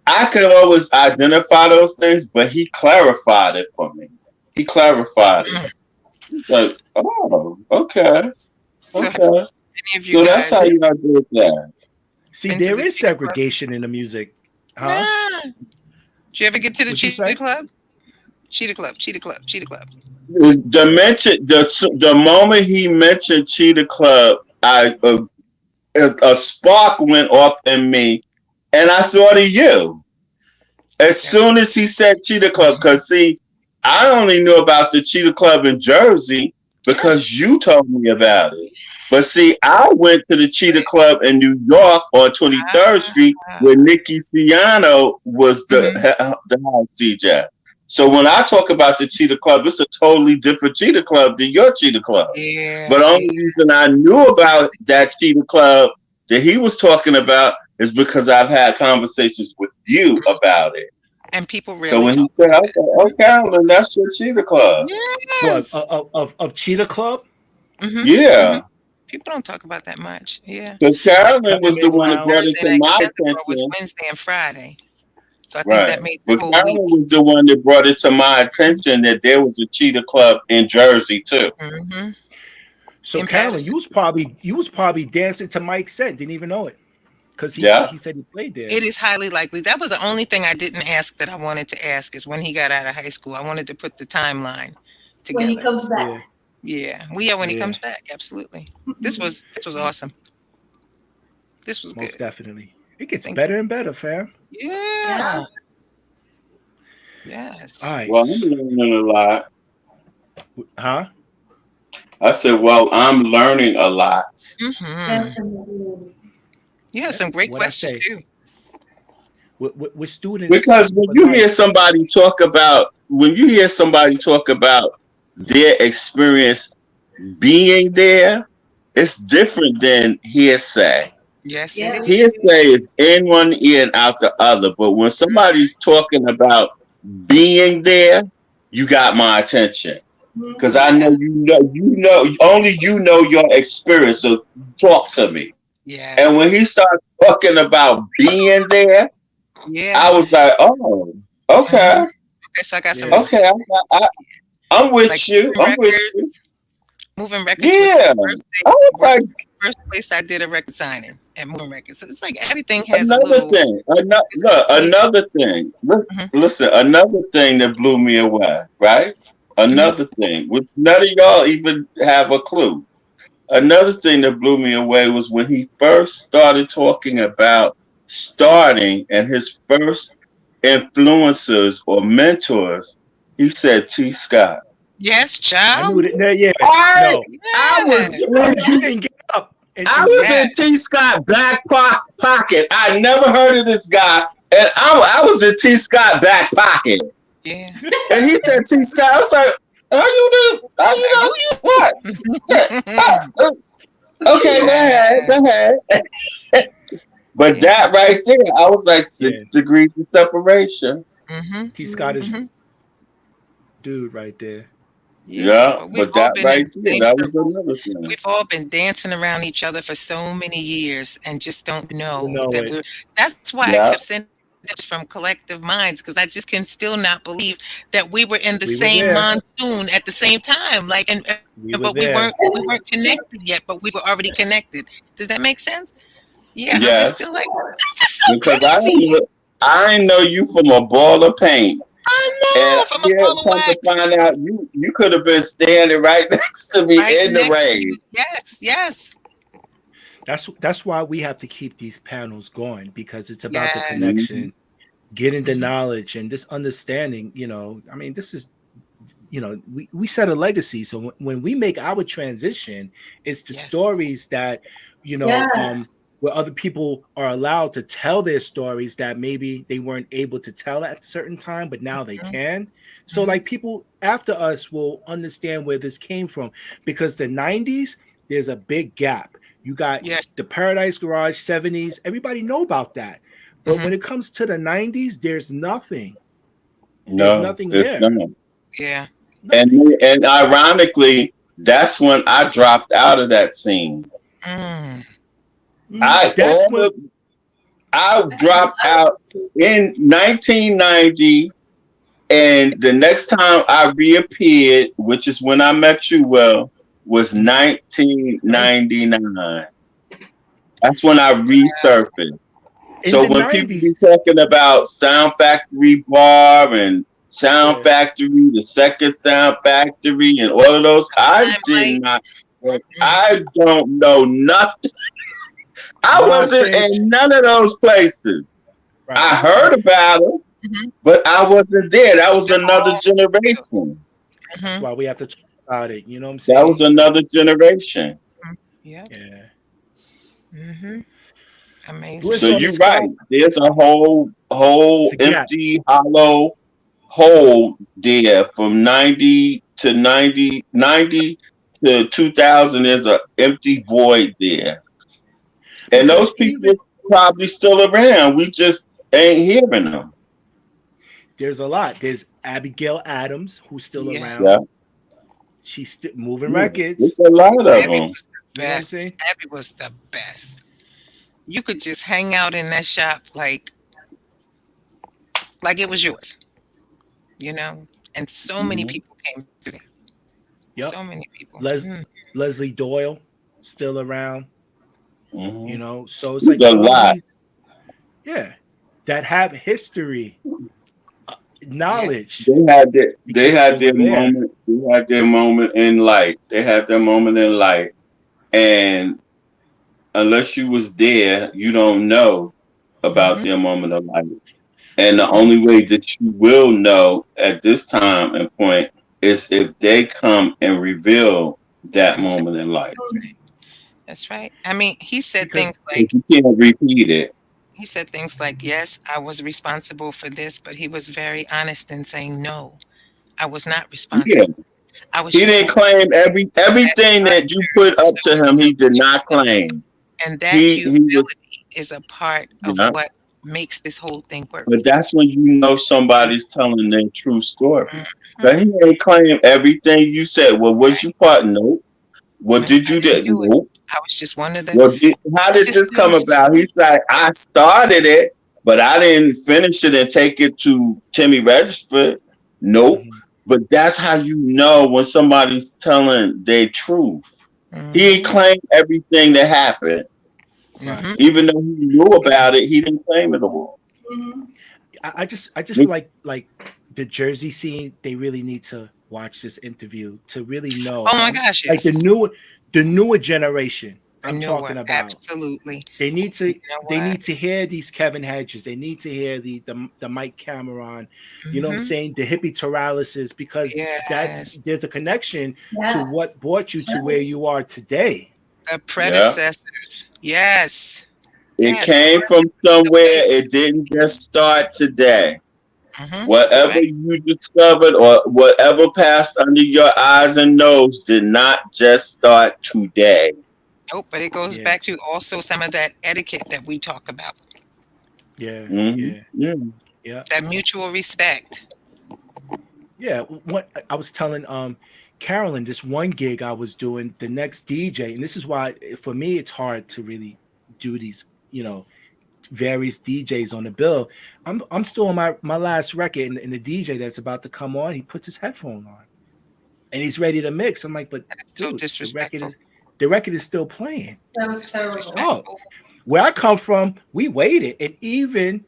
I could always identify those things, but he clarified it for me. He clarified it. He's like, oh, okay. Okay. So that's how you gotta do that. See, there is segregation in the music. Huh? Did you ever get to the Cheetah Club? Cheetah Club. The moment he mentioned Cheetah Club, a spark went off in me, and I thought of you. As soon as he said Cheetah Club, because see, I only knew about the Cheetah Club in Jersey because you told me about it. But see, I went to the Cheetah Club in New York on 23rd Street where Nicky Ciano was the house DJ. So when I talk about the Cheetah Club, it's a totally different Cheetah Club than your Cheetah Club. Yeah, but the only reason I knew about that Cheetah Club that he was talking about is because I've had conversations with you about it. And people really. So when he said, I was like, "Oh, Carolyn, that's your Cheetah Club." Yes. What, of Cheetah Club? Yeah. People don't talk about that much. Yeah. Because Carolyn was the one that brought it to my attention. It was Wednesday and Friday. So I think that made the whole Carolyn was the one that brought it to my attention that there was a Cheetah Club in Jersey too. So in Carolyn, you was probably dancing to Mike's set, didn't even know it. Because he said he played there. It is highly likely. That was the only thing I didn't ask that I wanted to ask is when he got out of high school. I wanted to put the timeline together. When he comes back. When he comes back, absolutely. This was awesome. This was most good. Definitely. It gets better and better, fam. Yeah. Yes. All right. Well, I'm learning a lot. Huh? I said, well, I'm learning a lot. Yeah, some great questions too. With students, because when you hear somebody talk about their experience being there, it's different than hearsay. Yes, it is. Hearsay is in one ear and out the other. But when somebody's talking about being there, you got my attention. Because I know only you know your experience. So talk to me. Yeah. And when he starts talking about being there, I was like, oh, okay. Okay, so I got some. Okay, I'm with you. I'm with you. Moving Records. Yeah. I was like, first place I did a record signing at Moving Records. So it's like everything has another thing. Another thing. Listen, another thing that blew me away, right? Another thing, which none of y'all even have a clue. another thing that blew me away was when he first started talking about starting and his first influencers or mentors. He said T. Scott. Yes, I knew child. that. Yeah, I no, I was Yes. you didn't get up. I And was listen, in T. Yes. Scott back pocket. I never heard of this guy, and I was in T. Scott back pocket. Yeah. And he said T. Scott. I was like, "Are you the? Are you Like, who the what? you? Okay, go ahead, Yes. go ahead." But Yeah. that right there, I was like yeah, 6 degrees of separation. Mm-hmm. T. Scott is Mm-hmm. dude right there. Yeah. Yeah, But we've but all that been in right the there, same that was circles. another thing. We've all been dancing around each other for so many years and just don't You know know that it. we're. That's why I Yeah, kept sending this from Collective Minds, because I just can still not believe that we were in the We were same there. monsoon at the same time. Like, We were but we there. weren't connected yet, but we were already connected. Does that make sense? Yeah, I'm just yes, still like, this is so because crazy. I know you from a ball of paint. I And know, from a yeah, ball of come to wax find out, you could have been standing right next to me right in the next to rain. you. Yes, yes, That's why we have to keep these panels going because it's about the yes. Mhm. connection, getting the Hmm. knowledge and this understanding. I mean, this is we set a legacy. So when we make our transition, it's the Yes. stories that you know um Yes. where other people are allowed to tell their stories that maybe they weren't able to tell at a certain time, but now they Mhm, can. So mhm. like people after us will understand where this came from because the 90s, there's a big gap. You got Yes. the Paradise Garage 70s, everybody know about that. But when Mhm. it comes to the 90s, there's nothing. There's No, nothing it's there. not. Yeah. Nothing. And ironically, that's when I dropped out of that scene. Mm. I That's when I dropped out in 1990, and the next time I reappeared, which is when I met you, was 1999. That's when I resurfaced. in So the when people 90s. be talking about Sound Factory Bar and Sound Yeah. Factory, the second Sound Factory, and all of those, I did Limelight. not. Mm-mm. I don't know nothing. I Wild wasn't pitch. in none of those places. I Right. heard about them, Mhm. but I wasn't there. That It's was the another all fields. generation. That's Mhm. why we have to talk about it. You know what I'm That was saying? Because another generation. Yep. yeah. Mhm. Bliss So Amazing. on the you're right. spot. There's a It's whole a gap. empty, hollow hole there from 90 to 2000. There's an empty void there, and Because those people even are probably still around. We just ain't hearing them. there's a lot. There's Abigail Adams, who's still Yeah. Yeah, around. She's still moving yeah. records. It's a lot of Abby them. was the You know what I'm best. saying? Abby was the best. You could just hang out in that shop like it was yours, you know? And so many Mhm, people came through there. Yep. So many people. Les Mm. Leslie Doyle still around. mhm. So it's like It's a all lot. these, yeah, that have history, Yeah. knowledge They because they had were their there. moment. They had their moment in light. They had their moment in light, and unless you was there, you don't know about Mhm. their moment of light. And the Mhm. only way that you will know at this time and point is if they come and reveal that Themselves. moment in life. That's right. That's right. I mean, Because You can't repeat it. he said things like, "Yes, I was responsible for this," but he was very honest in saying, "No, I was not Yeah. responsible. I was He just didn't one claim everything that you put to up show to him, he did himself." not claim. And that He was humility is a part of yeah. what makes this whole thing work. But that's when you know somebody's telling their true story. But Mhm. he ain't claim everything you said. Well, was you part? Nope. What Nope, did I you didn't do? do it. Nope. I was just one of the Well, how did this come sisters. about? He's like, I started it, but I didn't finish it and take it to Timmy Regisford. Nope. mhm, But that's how you know when somebody's telling their truth. He ain't Mhm. claimed everything that happened. right. Mhm. Even though he knew about it, he didn't claim it all. Mhm. I just feel like the Jersey scene, they really need to watch this interview to really know. Oh my gosh, like yes. the newer generation. I'm Newer, talking about. absolutely. They need to You know they what? need to hear these Kevin Hedges. They need to hear the Mike Cameron. You know what I'm Mhm. saying? The hippie Terralises, because Yes. there's a connection Yes. to what brought you That's to right. where you are today. The predecessors. Yes. It Yes. came from somewhere. It didn't just start today. Mhm. Whatever Right. you discovered or whatever passed under your eyes and nose did not just start today. Oh, but it goes Yeah. back to also some of that etiquette that we talk about. Yeah. Mm-hmm. Yeah. Yeah. Yeah. That mutual respect. Yeah. What I was telling Carolyn, this one gig I was doing, the next DJ, and this is why for me it's hard to really do these, various DJs on the bill. I'm still on my last record, and the DJ that's about to come on, he puts his headphone on and he's ready to mix. I'm like, but That's so dude, disrespectful. the record is still playing. That was terrible. Disrespectful. Where I come from, we waited, and even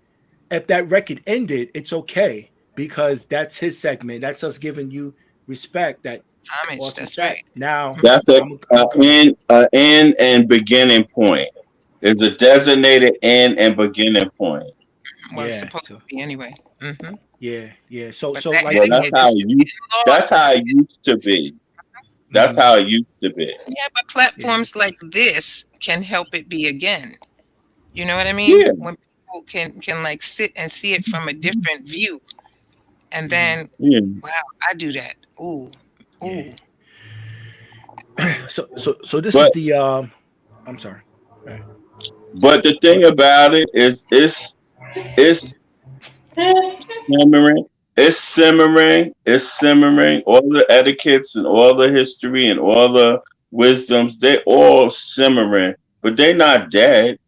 if that record ended, it's okay because that's his segment. That's us giving you respect. That Homage. awesome That's track. right. Now That's a I'm coming. end and beginning point. It's a designated end and beginning point. Well, it's Yeah. supposed to be anyway. Mm-hmm. Yeah. So But that like Well, that's etiquette how is it getting used. That's lost. how it used to be. That's Mhm. how it used to be. Yeah, but platforms like this can help it be again. You know what I mean? Yeah. When people can like sit and see it from a different view, and then Yeah. wow, I do that. Ooh, ooh. So this is But the I'm sorry. Right. but the thing about it is, it's simmering. It's simmering. It's simmering. All the etiquettes and all the history and all the wisdoms, they all simmering, but they not dead.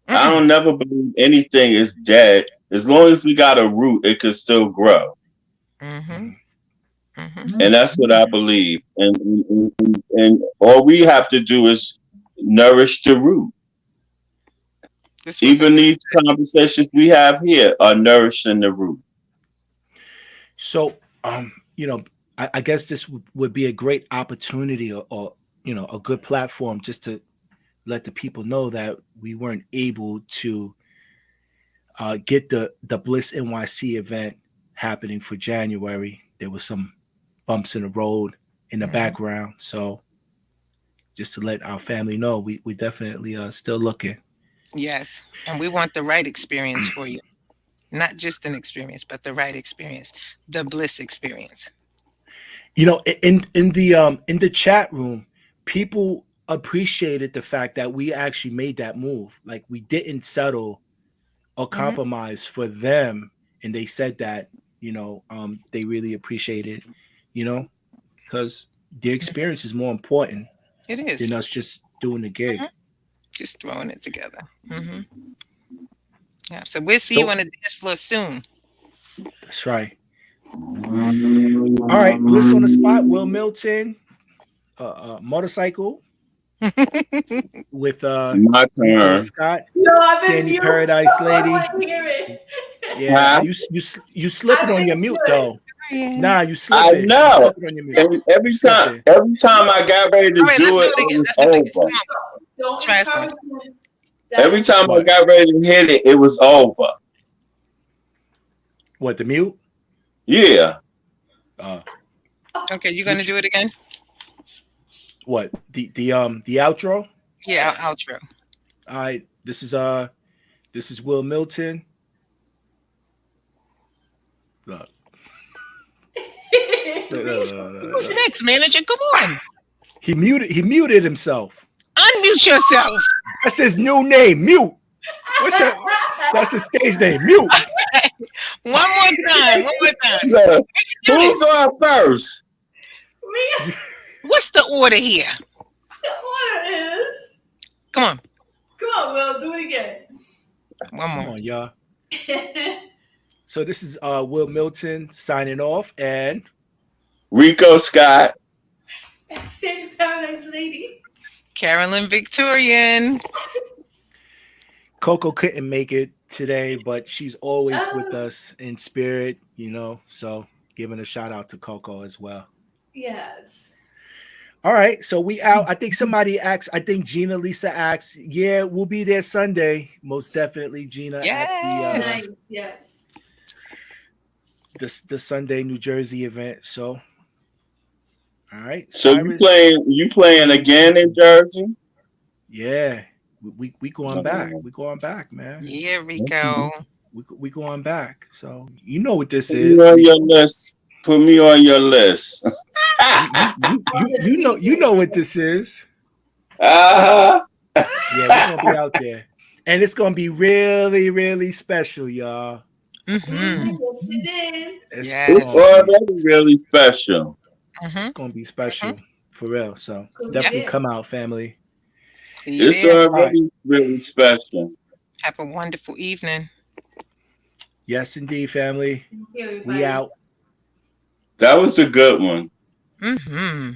I Mm-mm. don't never believe anything is dead. As long as we got a root, it can still grow. Mm-hmm. Mm-hmm. And that's what I believe. And all we have to do is nourish the root. This was a Even good. these conversations we have here are nourishing the root. So I guess this would be a great opportunity, or a good platform just to let the people know that we weren't able to get the Bliss NYC event happening for January. There was some bumps in the road in the background, so just to let our family know, we definitely are still looking. Yes, and we want the right experience for you, not just an experience, but the right experience, the Bliss experience. In the chat room, people appreciated the fact that we actually made that move. Like, we didn't settle or Mm-hmm. compromise for them, and they said that they really appreciated, because the experience is more important It is. than us just doing the gig. Mhm. Just throwing it together. Mm-hmm. Yeah. So we'll see So you on the dance floor soon. that's right. All right, Bliss on the spot. Will Milton, motorcycle with My Ricoh turn. Scott, No, I've been Danny mute. Paradise So I Lady. want to hear it. Yeah, Huh? you slipping I've on been your mute good. though. Nah, you I slipping. You know. slipping on your mute. And You slipping. every time I got ready to All right, let's do do it, it it again. was Let's do it again. over. Come on. Don't Try us encourage now. him. That Every is- time I What? got ready to hit it, it was over. What, the mute? Yeah. Okay, you gonna do it again? What, the outro? Yeah, outro. All right, this is Will Milton. Look. Who's next, manager? Come on. He muted himself. Unmute yourself. That's his new name, Mute. That's his stage name, Mute. One more time. One more time. Yeah. Do Who's this. going first? What's the order here? The order is. Come on. Come on, Will, do it again. One Come more. on, y'all. So this is Will Milton signing off, and Ricoh Scott. Sandy Paradise Lady. Carolyn Victorian. Coco couldn't make it today, but she's always with us in spirit, so giving a shout out to Coco as well. Yes. All right, so we out. I think somebody asked. I think Gina Lisa asked. Yeah, we'll be there Sunday, most definitely. Gina Nice. Yes. at the Sunday New Jersey event. So, all right. So Cyrus, you playing again in Jersey? Yeah, we going back. We going back, man. Yeah, Rico. We going back. So you know what this Put is. me on your list. Put me on your list. you know what this is. Uh-huh. Yeah, we're gonna be out there, and it's gonna be really, really special, y'all. Mm-hmm. It's already really special. It's gonna be special for real. So definitely come out, family. See you It's there. already really special. Have a wonderful evening. Yes, indeed, family. We out. That was a good one. Mm-hmm.